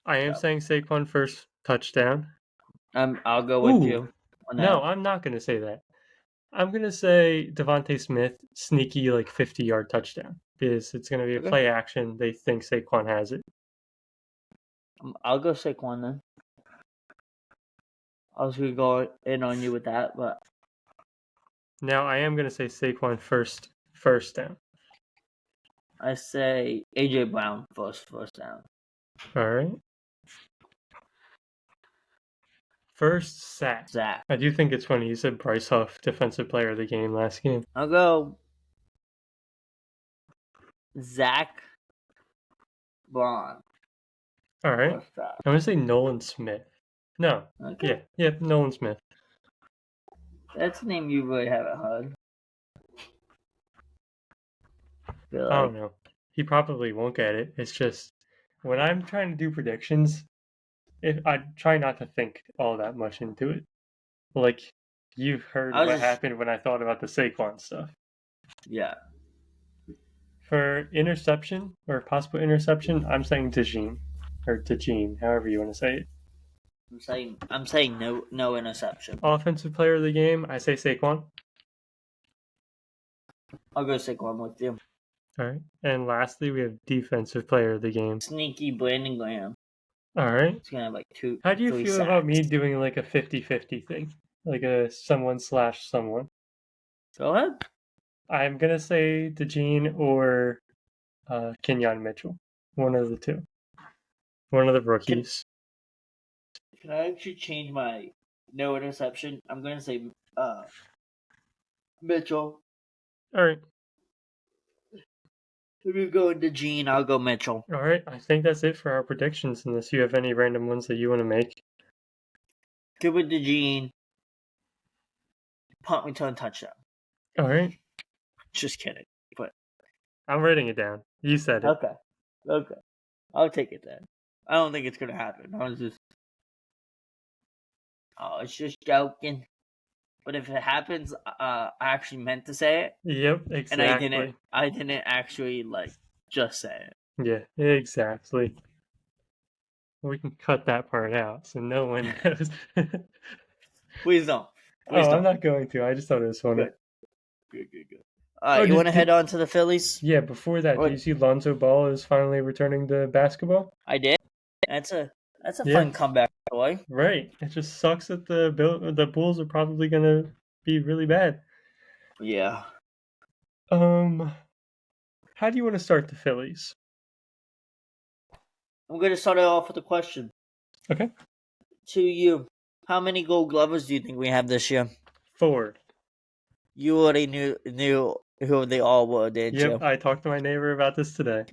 I am saying Saquon first touchdown. I'll go with you on that. No, I'm not going to say that. I'm going to say Devontae Smith sneaky 50-yard touchdown because it's going to be a play action. They think Saquon has it. I'll go Saquon then. I was going to go in on you with that, but now I am going to say Saquon first down. I say AJ Brown first down. All right. First sack. Zach. I do think it's funny. You said Bryce Huff, defensive player of the game last game. I'll go Zach Braun. All right. I'm going to say Nolan Smith. No. Okay. Yeah, Nolan Smith. That's a name you really haven't heard. I don't know. He probably won't get it. It's just when I'm trying to do predictions, I try not to think all that much into it. Like you've heard what happened when I thought about the Saquon stuff. Yeah. For interception or possible interception, I'm saying DeJean or DeJean, however you want to say it. I'm saying no interception. Offensive player of the game, I say Saquon. I'll go Saquon with you. All right. And lastly, we have defensive player of the game. Sneaky Brandon Graham. All right. It's going to have 2. How do you feel sacks. about me doing a 50-50 thing? Like a someone/someone? Go ahead. I'm going to say DeJean or Kenyon Mitchell. One of the two. One of the rookies. Can I actually change my no interception? I'm going to say Mitchell. All right. If you go into Gene, I'll go Mitchell. All right. I think that's it for our predictions, unless you have any random ones that you want to make. Give it to Gene. Punt return touchdown. All right. Just kidding. But I'm writing it down. You said it. Okay. I'll take it then. I don't think it's going to happen. I was just joking. But if it happens, I actually meant to say it. Yep, exactly. And I didn't actually just say it. Yeah, exactly. We can cut that part out so no one knows. Please don't. I'm not going to. I just thought it was funny. Good. All right, you want to head on to the Phillies? Yeah, before that, do you see Lonzo Ball is finally returning to basketball? I did. That's a fun comeback, boy. Right. It just sucks that the Bulls are probably going to be really bad. Yeah. How do you want to start the Phillies? I'm going to start it off with a question. Okay. To you, how many Gold Glovers do you think we have this year? 4. You already knew who they all were, didn't you? Yep, I talked to my neighbor about this today.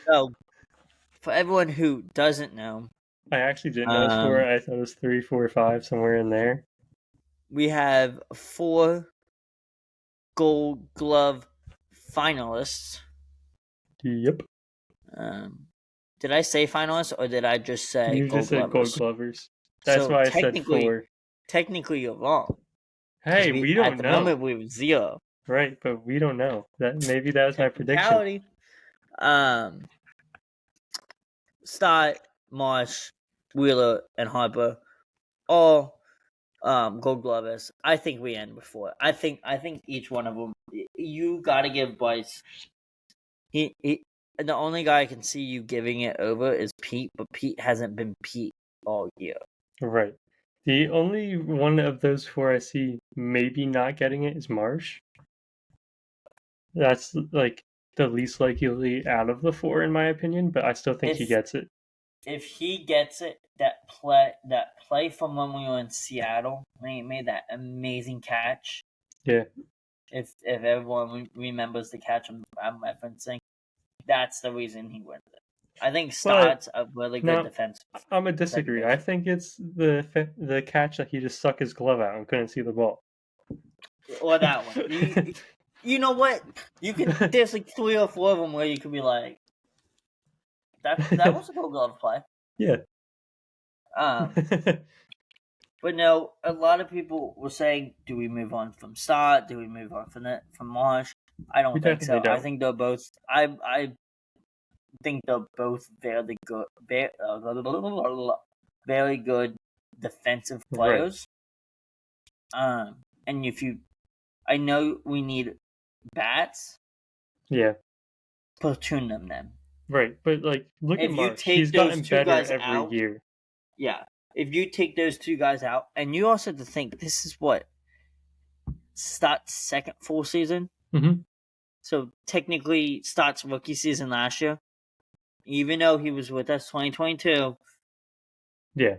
So, for everyone who doesn't know, I actually didn't know it was 4. I thought it was 3, 4, 5, somewhere in there. We have 4 Gold Glove finalists. Yep. Did I say finalists or did I just say you Gold just said Glovers? Gold Glovers. That's why I said 4. Technically, you're wrong. Hey, we don't know. At the moment, we have 0. Right, but we don't know. Maybe that was my prediction. Stott, Marsh, Wheeler, and Harper, all Gold Glovers. I think we end before. I think each one of them. You got to give Bryce. He the only guy I can see you giving it over is Pete, but Pete hasn't been Pete all year. Right. The only one of those 4 I see maybe not getting it is Marsh. That's the least likely out of the four, in my opinion, but I still think he gets it. If he gets it, that play from when we were in Seattle, when he made that amazing catch. Yeah. If everyone remembers the catch I'm referencing, that's the reason he wins it. I think Stott's a really good defensive. I'm gonna disagree. I think it's the catch that he just stuck his glove out and couldn't see the ball. Or that one. You know what? There's like 3 or 4 of them where you could be like, that was a good glove play. Yeah. But no, a lot of people were saying, do we move on from Stott? Do we move on from Marsh? I don't think so. Don't. I think they're both. I think they're both very good, very good defensive players. Right. And I know we need bats. Yeah. Platoon them then. Right, but like, look at Marsh. He's gotten better every year. Yeah. If you take those 2 guys out, and you also have to think, this is what? Stott's second full season? Mm-hmm. So technically, Stott's rookie season last year, even though he was with us 2022. Yeah.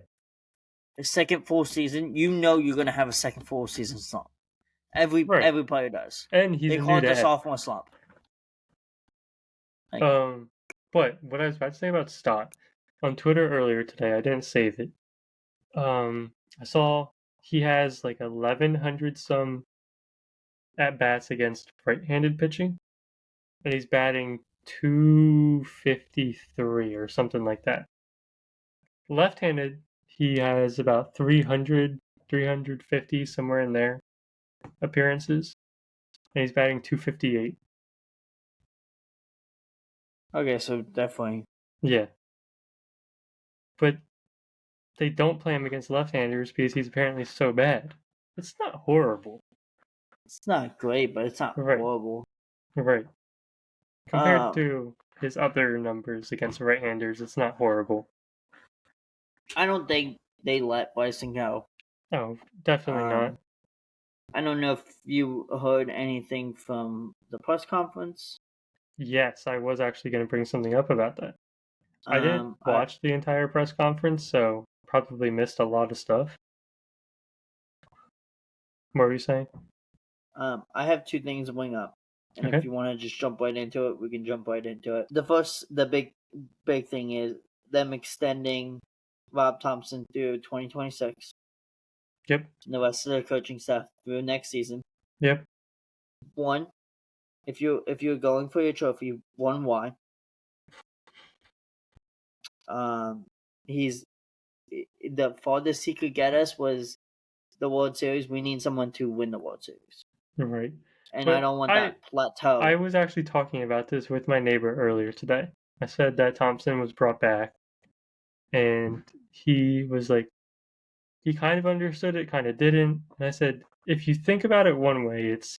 The second full season, you know you're going to have a second full season slump. Every player does. And they call it the sophomore slump. But what I was about to say about Stott, on Twitter earlier today, I didn't save it. I saw he has like 1,100 some at bats against right-handed pitching, and he's batting 253 or something like that. Left-handed, he has about 300, 350, somewhere in there, appearances, and he's batting 258. Okay, so definitely. Yeah. But they don't play him against left-handers because he's apparently so bad. It's not horrible. It's not great, but it's not horrible. Right. Compared to his other numbers against right-handers, it's not horrible. I don't think they let Bryson go. No, definitely not. I don't know if you heard anything from the press conference. Yes, I was actually going to bring something up about that. I didn't watch the entire press conference, so probably missed a lot of stuff. What were you saying? I have 2 things to bring up. And if you want to just jump right into it, we can jump right into it. The big thing is them extending Rob Thompson through 2026. Yep. And the rest of their coaching staff through next season. Yep. 1, if you're going for your trophy, 1, why? He's the farthest he could get us was the World Series. We need someone to win the World Series. Right. And I don't want that plateau. I was actually talking about this with my neighbor earlier today. I said that Thompson was brought back, and he was like, he kind of understood it, kind of didn't. And I said, if you think about it one way, it's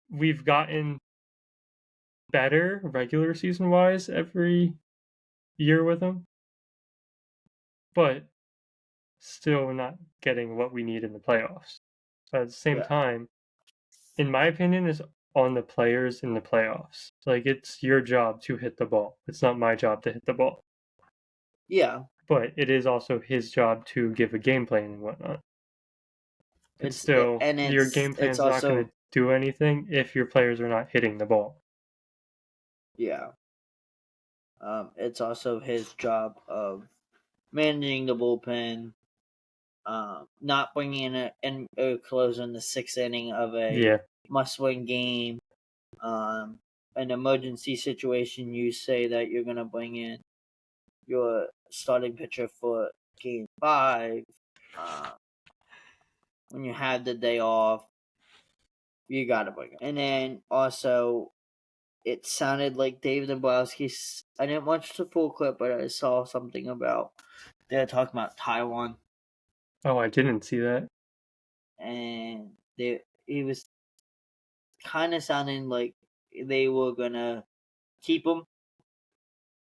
we've gotten better regular season wise every year with him, but still not getting what we need in the playoffs. But at the same time, in my opinion, is on the players in the playoffs. Like, it's your job to hit the ball. It's not my job to hit the ball. Yeah. But it is also his job to give a game plan and whatnot. But still, your game plan's not going to do anything if your players are not hitting the ball. Yeah. It's also his job of managing the bullpen, not bringing in a closer in the 6th inning of a must-win game. An emergency situation, you say that you're going to bring in your starting pitcher for Game 5. When you have the day off, you got to bring it. And then also, it sounded like David Dombrowski. I didn't watch the full clip, but I saw something about they're talking about Taijuan. Oh, I didn't see that. And he was kind of sounding like they were gonna keep him.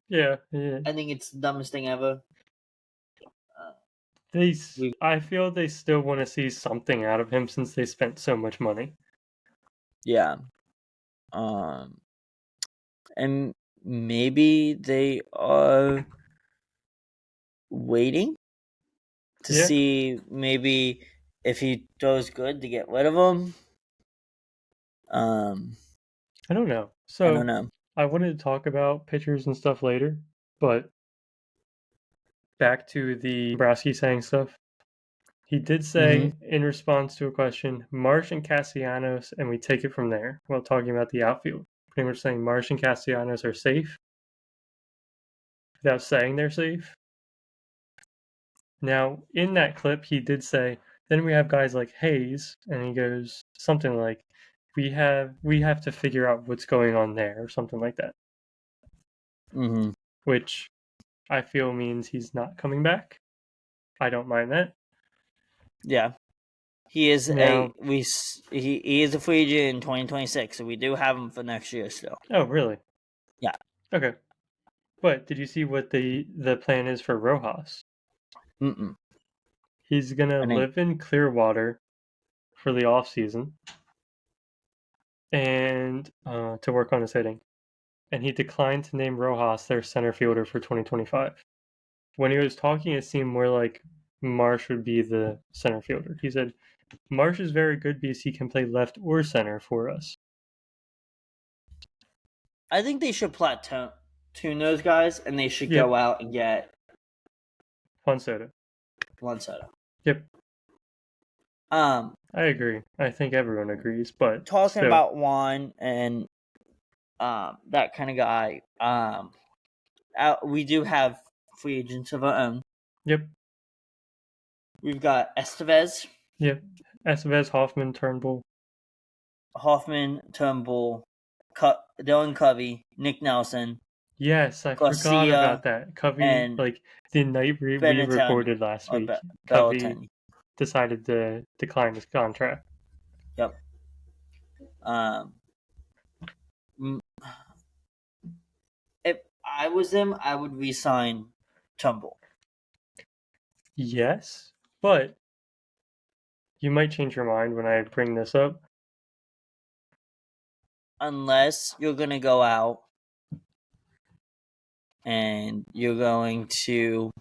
Yeah. I think it's the dumbest thing ever. I feel they still want to see something out of him since they spent so much money. Yeah. And maybe they are waiting to see maybe if he throws good to get rid of him. I don't know. So I don't know. I wanted to talk about pitchers and stuff later, but back to the Dombrowski saying stuff. He did say in response to a question, Marsh and Castellanos, and we take it from there while talking about the outfield. Pretty much saying Marsh and Castellanos are safe without saying they're safe. Now, in that clip, he did say, then we have guys like Hayes, and he goes something like, we have to figure out what's going on there, or something like that. Which I feel means he's not coming back. I don't mind that. Yeah. He is he is a free agent in 2026, so we do have him for next year still. Oh, really? Yeah. Okay. But did you see what the plan is for Rojas? He's gonna live in Clearwater for the off season and to work on his hitting. And he declined to name Rojas their center fielder for 2025. When he was talking, it seemed more like Marsh would be the center fielder. He said, Marsh is very good because he can play left or center for us. I think they should platoon those guys, and they should go out and get Juan Soto. Yep. I agree. I think everyone agrees, but talking about Juan and that kind of guy, we do have free agents of our own. Yep. We've got Estevez. Yep. Estevez, Hoffman, Turnbull. Dylan Covey, Nick Nelson. Yes, I forgot about that. Covey, like the night we recorded last week, Covey decided to decline his contract. Yep. If I was him, I would re-sign Turnbull. Yes, but you might change your mind when I bring this up. Unless you're going to go out and you're going to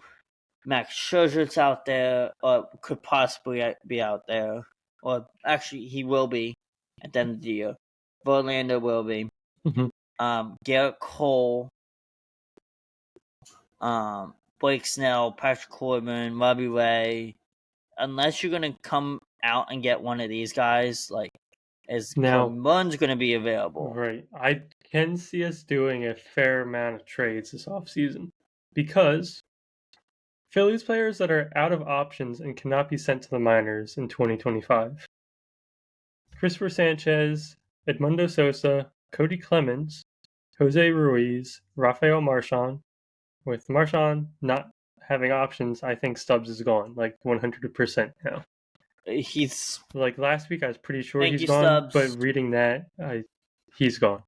Max Scherzer's out there, or could possibly be out there, or actually he will be at the end of the year. Verlander will be. Garrett Cole, Blake Snell, Patrick Corbin, Robbie Ray. Unless you're going to come out and get one of these guys, like, Corbin's going to be available. Right. I can see us doing a fair amount of trades this offseason because Phillies players that are out of options and cannot be sent to the minors in 2025. Christopher Sanchez, Edmundo Sosa, Cody Clemens, Jose Ruiz, Rafael Marchand. With Marchand not having options, I think Stubbs is gone, like 100% now. He's like last week. I was pretty sure he's gone, Stubbs. But reading that, he's gone.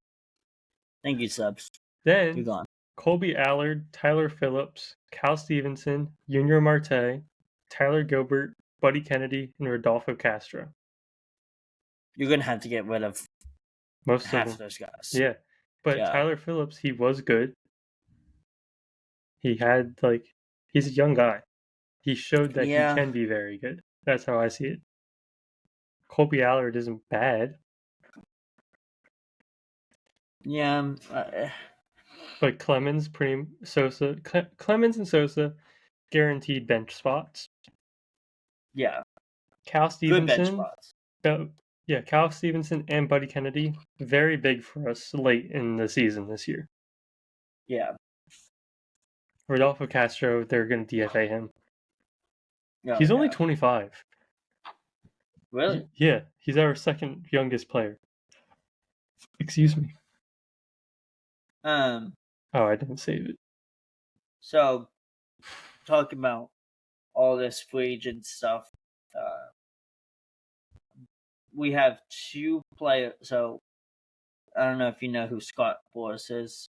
Thank you, Stubbs. Then you're gone. Colby Allard, Tyler Phillips, Cal Stevenson, Junior Marte, Tyler Gilbert, Buddy Kennedy, and Rodolfo Castro. You're gonna have to get rid of most half of those guys. Yeah, but Tyler Phillips, he was good. He had he's a young guy. He showed that he can be very good. That's how I see it. Colby Allard isn't bad. Yeah. But Clemens and Sosa guaranteed bench spots. Yeah. Cal Stevenson. Good bench spots. Cal Stevenson and Buddy Kennedy, very big for us late in the season this year. Yeah. Rodolfo Castro, they're going to DFA him. Oh, he's only 25. Really? Yeah, he's our second youngest player. Excuse me. Oh, I didn't save it. So, talking about all this free agent stuff, we have two players. So, I don't know if you know who Scott Boras is.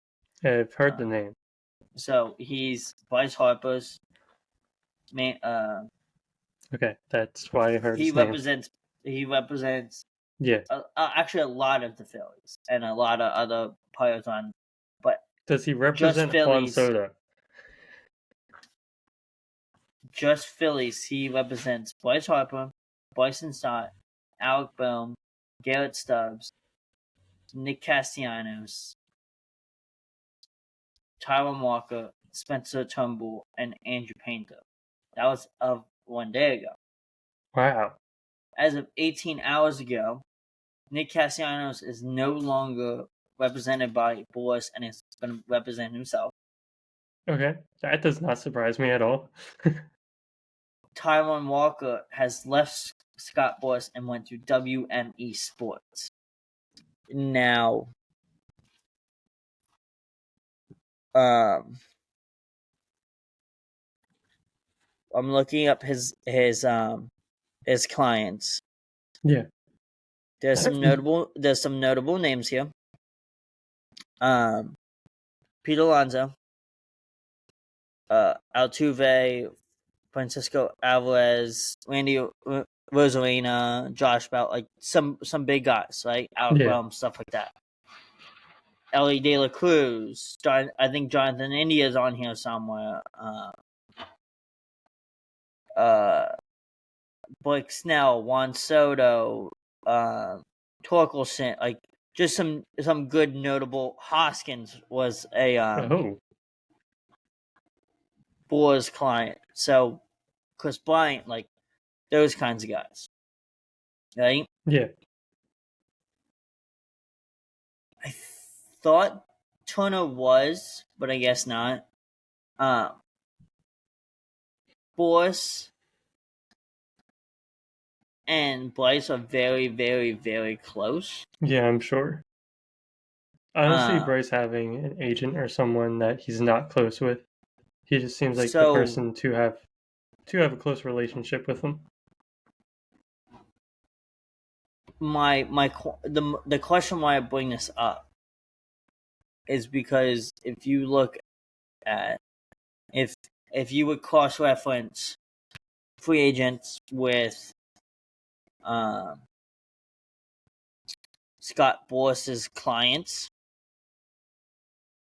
I've heard the name. So he's Bryce Harper's man. Okay, that's why I heard. He represents. Yeah. Actually, a lot of the Phillies and a lot of other players on Does he represent Juan Soto? Just Phillies. He represents Bryce Harper, Bryson Stott, Alec Bohm, Garrett Stubbs, Nick Castellanos, Taijuan Walker, Spencer Turnbull, and Andrew Painter. That was of 1 day ago. Wow. As of 18 hours ago, Nick Castellanos is no longer represented by Boras and is going to represent himself. Okay, that does not surprise me at all. Taijuan Walker has left Scott Boras and went to WME Sports. Now, I'm looking up his clients. Yeah. There's some notable names here. Pete Alonso, Altuve, Francisco Alvarez, Randy Rosarina, Josh Bell, like some big guys, right? Stuff like that. Ellie De La Cruz, I think Jonathan India's on here somewhere. Blake Snell, Juan Soto, Torkelson, like just some good notable. Hoskins was a Boras client, so Chris Bryant, like those kinds of guys, right? Yeah. I thought Turner was, but I guess not. Boras and Bryce are very, very, very close. Yeah, I'm sure. I don't see Bryce having an agent or someone that he's not close with. He just seems like the person to have a close relationship with him. The question why I bring this up is because if you look at if you would cross reference free agents with Scott Boras's clients,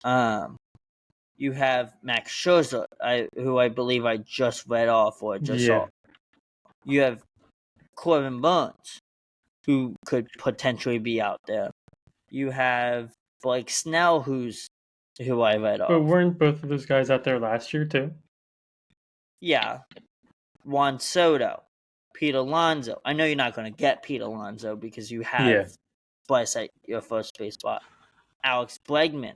you have Max Scherzer, who I believe I just read off or just saw. You have Corbin Burns, who could potentially be out there. You have Blake Snell, who I read off. But weren't both of those guys out there last year too? Yeah. Juan Soto, Pete Alonso. I know you're not going to get Pete Alonso because you have Bryce at your first base spot. Alex Bregman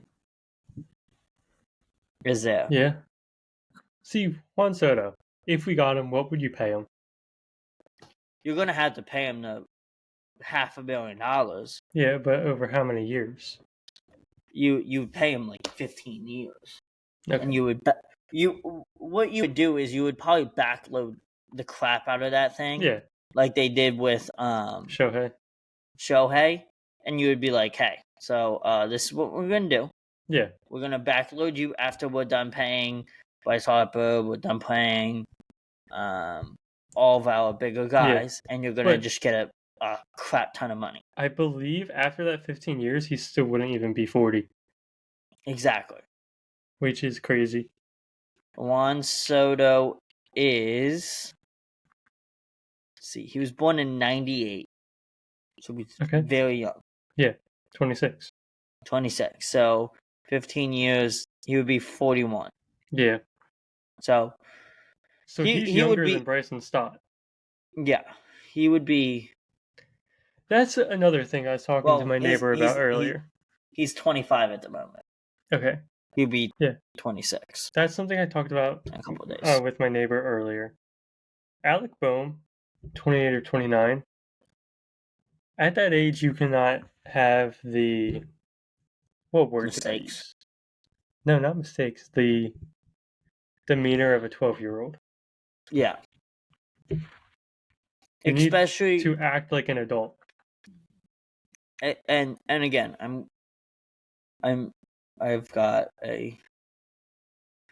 is there. Yeah. See, Juan Soto, if we got him, what would you pay him? You're going to have to pay him the $500 million. Yeah, but over how many years? You pay him like 15 years. Okay. And what you would do is you would probably backload the crap out of that thing. Yeah. Like they did with Shohei. And you would be like, hey, so this is what we're going to do. Yeah. We're going to backload you after we're done paying Bryce Harper, we're done paying all of our bigger guys, and you're going to just get a crap ton of money. I believe after that 15 years, he still wouldn't even be 40. Exactly. Which is crazy. Juan Soto is... Let's see, he was born in 98. So he's very young. Yeah, 26. 26. So 15 years, he would be 41. Yeah. So he's younger than Bryson Stott. Yeah, he would be. That's another thing I was talking to my neighbor about earlier. He's 25 at the moment. Okay. He'd be 26. That's something I talked about in a couple of days with my neighbor earlier. Alec Bohm, 28 or 29. At that age, you cannot have the... What word did I use? No, not mistakes. The demeanor of a 12-year-old. Yeah. You especially need to act like an adult. And again, I've got a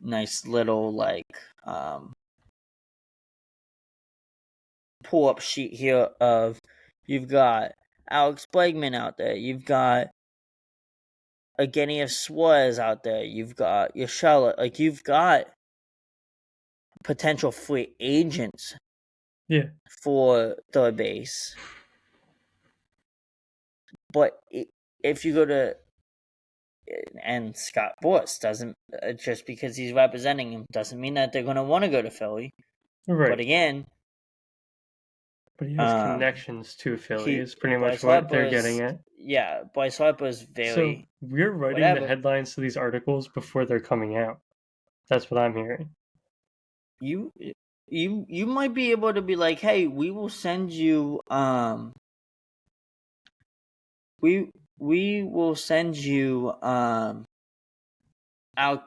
nice little pull-up sheet here of you've got Alex Bregman out there, you've got Evgeny Suarez out there. You've got your Charlotte. Like, you've got potential free agents for third base. But if you go to, and Scott Boras doesn't, just because he's representing him doesn't mean that they're going to want to go to Philly. Right. But again, he has connections to Philly. Is pretty much what they're getting at. Yeah, Bryce Harper's very. So we're writing the headlines to these articles before they're coming out. That's what I'm hearing. You might be able to be like, hey, we will send you we will send you Alec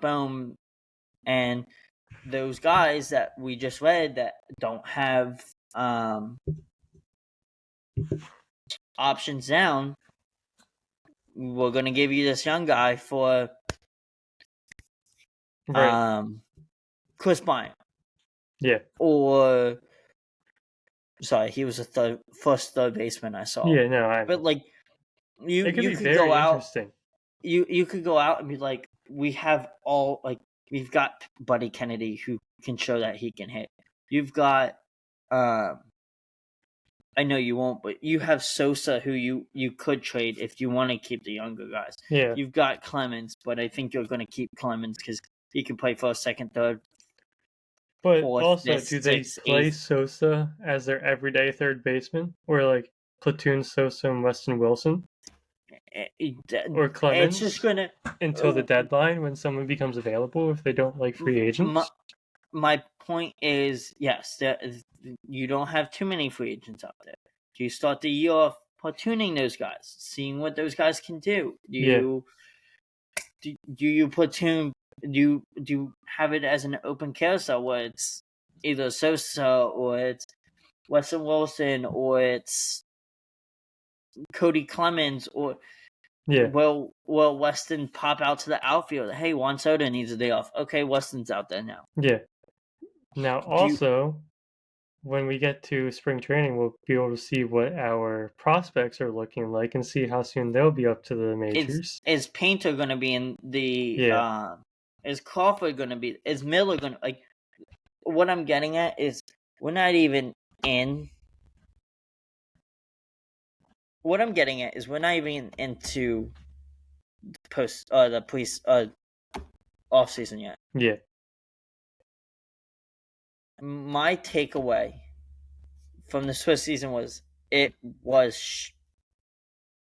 Bohm and those guys that we just read that don't have options down. We're gonna give you this young guy for Chris Bryant. Yeah. Or sorry, he was a first third baseman I saw. Yeah, no, but like you could very go out. You could go out and be like, we have all, like, we've got Buddy Kennedy who can show that he can hit. You've got I know you won't, but you have Sosa who you could trade if you want to keep the younger guys. Yeah. You've got Clemens, but I think you're going to keep Clemens because he can play first, second, third. But fourth, also, do they play Sosa as their everyday third baseman, or like platoon Sosa and Weston Wilson, or Clemens? It's just gonna until the deadline when someone becomes available if they don't like free agents. My point is, yes, you don't have too many free agents out there. Do you start the year off platooning those guys, seeing what those guys can do? Do you platoon? Do you have it as an open carousel where it's either Sosa or it's Weston Wilson or it's Cody Clemens or will Weston pop out to the outfield? Hey, Juan Soto needs a day off. Okay, Weston's out there now. Yeah. Now, also, when we get to spring training, we'll be able to see what our prospects are looking like and see how soon they'll be up to the majors. Is Painter going to be in the? Is Crawford going to be? Is Miller going to, like? What I'm getting at is we're not even in. What I'm getting at is we're not even into the off season yet. Yeah. My takeaway from the Swiss season was it was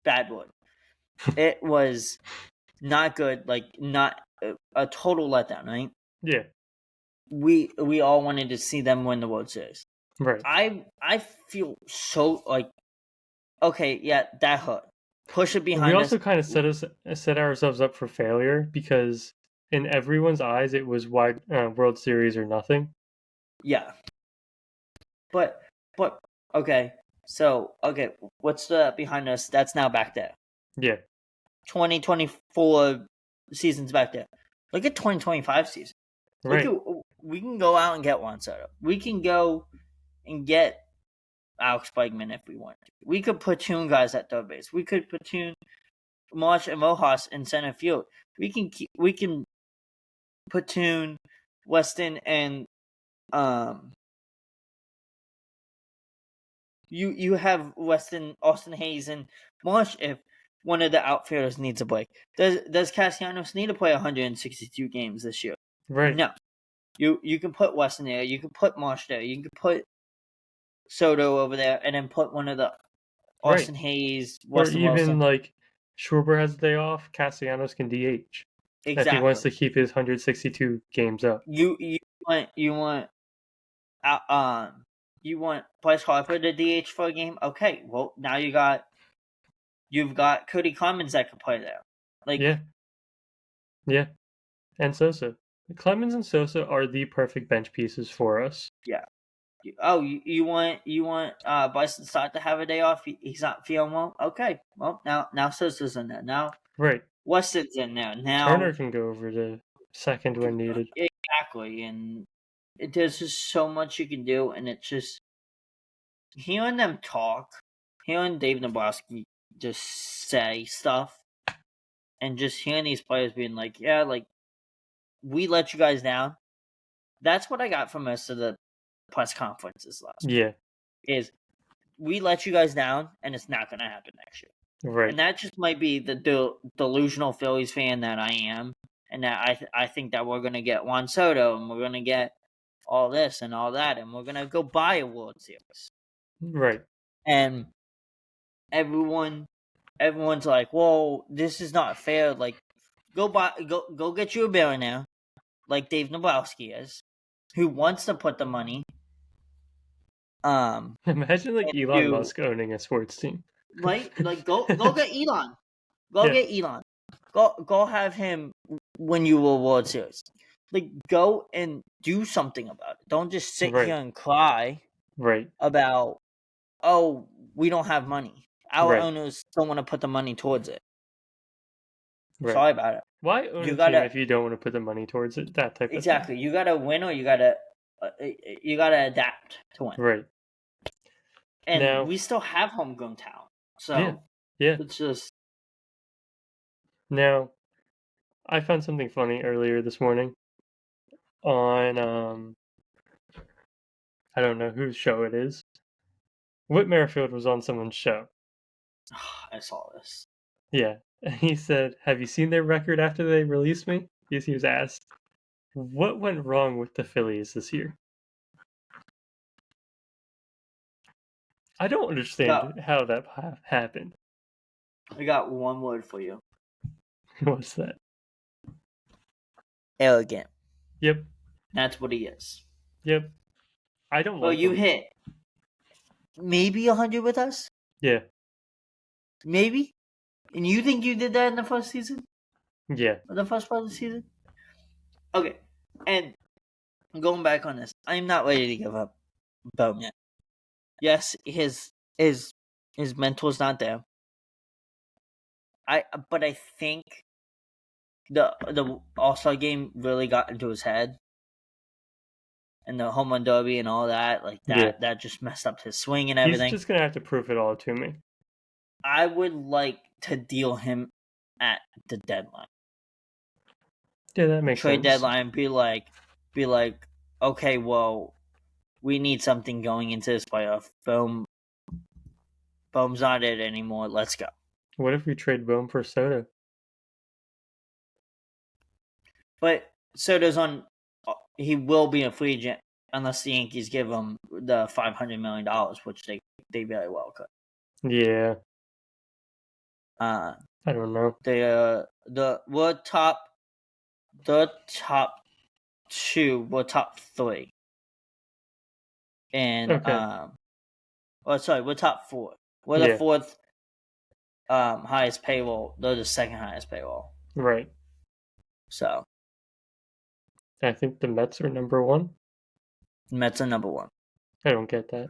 bad wood. It was not good, like not a total letdown, right? Yeah. We all wanted to see them win the World Series. Right. I feel so like, okay, yeah, that hurt. Push it behind us. We also kind of set ourselves up for failure because in everyone's eyes it was World Series or nothing. Yeah. But okay. So, what's the behind us? That's now back there. Yeah. 2024 season's back there. Look at 2025 season. Right. We can go out and get Juan Soto. We can go and get Alex Bregman if we want to. We could platoon guys at third base. We could platoon Marsh and Rojas in center field. We can platoon Weston and you have Weston, Austin Hayes, and Marsh if one of the outfielders needs a break. Does Castellanos need to play 162 games this year? Right. No. You can put Weston there. You can put Marsh there. You can put Soto over there, and then put one of the Austin Hayes, Weston or even Wilson. Like Schwarber has a day off. Castellanos can DH. Exactly. If he wants to keep his 162 games up. You want Bryce Harper to DH for a game? Okay, well now you've got Cody Clemens that could play there. Like yeah, and Sosa. Clemens and Sosa are the perfect bench pieces for us. Yeah. Oh, you want Bryson Stott to have a day off? He's not feeling well. Okay, well now Sosa's in there now. Right. Weston's in there now. Turner can go over to second when needed. Exactly, and there's just so much you can do, and it's just hearing them talk, hearing Dave Nabrowski just say stuff. and just hearing these players being like, yeah, like, we let you guys down. That's what I got from most of the press conferences last week. Yeah. Is we let you guys down, and it's not going to happen next year. Right. And that just might be the delusional Phillies fan that I am, and that I think that we're going to get Juan Soto, and we're going to get all this and all that, and we're going to go buy a World Series. Right. And everyone's like, "Whoa, this is not fair." Like, go get you a billionaire, like Dave Nabrowski is, who wants to put the money. Imagine like Elon Musk owning a sports team. Right? Like, go get Elon. Get Elon. Go have him win you a World Series. Like, go and do something about it. Don't just sit here and cry. Right. About, oh, we don't have money. Our owners don't want to put the money towards it. Right. Sorry about it. Why own a team if you don't want to put the money towards it? That type of thing. You gotta win, or you gotta adapt to win. Right. And now, we still have homegrown talent. So yeah. It's just. Now, I found something funny earlier this morning on I don't know whose show it is. Whit Merrifield was on someone's show. I saw this. Yeah. And he said, "Have you seen their record after they released me?" He was asked, "What went wrong with the Phillies this year?" I don't understand how that happened. I got one word for you. What's that? Arrogant. Yep. That's what he is. Yep. I don't like Well, you hit maybe 100 with us? Yeah. Maybe? And you think you did that in the first season? Yeah. The first part of the season? Okay. And going back on this, I'm not ready to give up Bohm yet. Yes, his mental's not there. But I think the All-Star game really got into his head. And the home run derby and all that, like that just messed up his swing and everything. He's just gonna have to prove it all to me. I would like to deal him at the deadline. Yeah, that makes sense. Trade deadline, be like, okay, well, we need something going into this playoff. Bohm's not it anymore. Let's go. What if we trade Bohm for Soto? But Soto's on. He will be a free agent unless the Yankees give him the $500 million, which they very well could. Yeah. I don't know. We're top two, we're top three. And we're top four. We're the fourth highest payroll. They're the second highest payroll. Right. So I think the Mets are number one. The Mets are number one. I don't get that.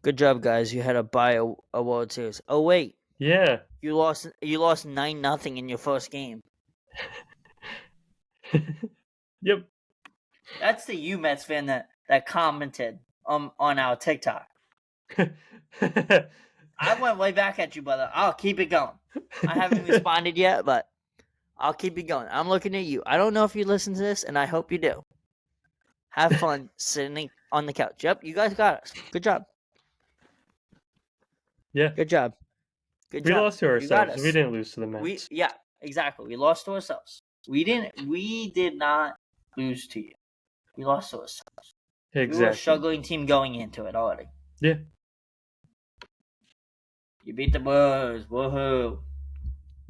Good job, guys. You had to buy a World Series. Oh wait. Yeah. You lost 9-0 in your first game. Yep. That's the U Mets fan that commented on our TikTok. I went way back at you, brother. I'll keep it going. I haven't responded yet, but I'll keep it going. I'm looking at you. I don't know if you listen to this, and I hope you do. Have fun sitting on the couch. Yep, you guys got us. Good job. Yeah. Good job. We lost to ourselves. We didn't lose to the Mets. Yeah, exactly. We lost to ourselves. We did not lose to you. We lost to ourselves. Exactly. We were a struggling team going into it already. Yeah. You beat the Blues. Woohoo.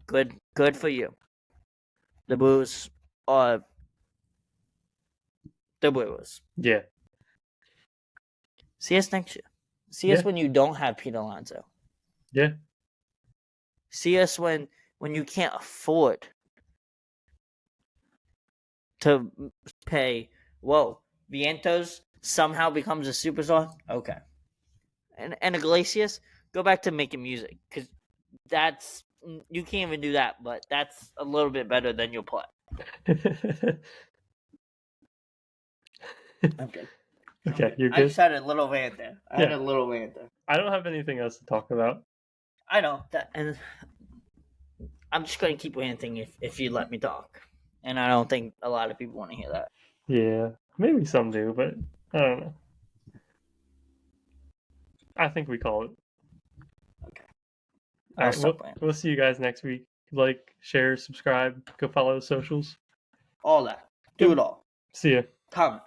Good for you. The Blues are the Blues. Yeah. See us next year. See us when you don't have Pete Alonso. Yeah. See us when you can't afford to pay. Whoa, Vientos somehow becomes a superstar? Okay. And Iglesias, go back to making music. Because that's, you can't even do that, but that's a little bit better than your play. Okay. Okay, you're good. I just had a little rant there. I don't have anything else to talk about. I know that, and I'm just going to keep ranting if you let me talk. And I don't think a lot of people want to hear that. Yeah, maybe some do, but I don't know. I think we call it. Okay. All right, we'll see you guys next week. Like, share, subscribe, go follow the socials. All that. Do it all. See ya. Comment.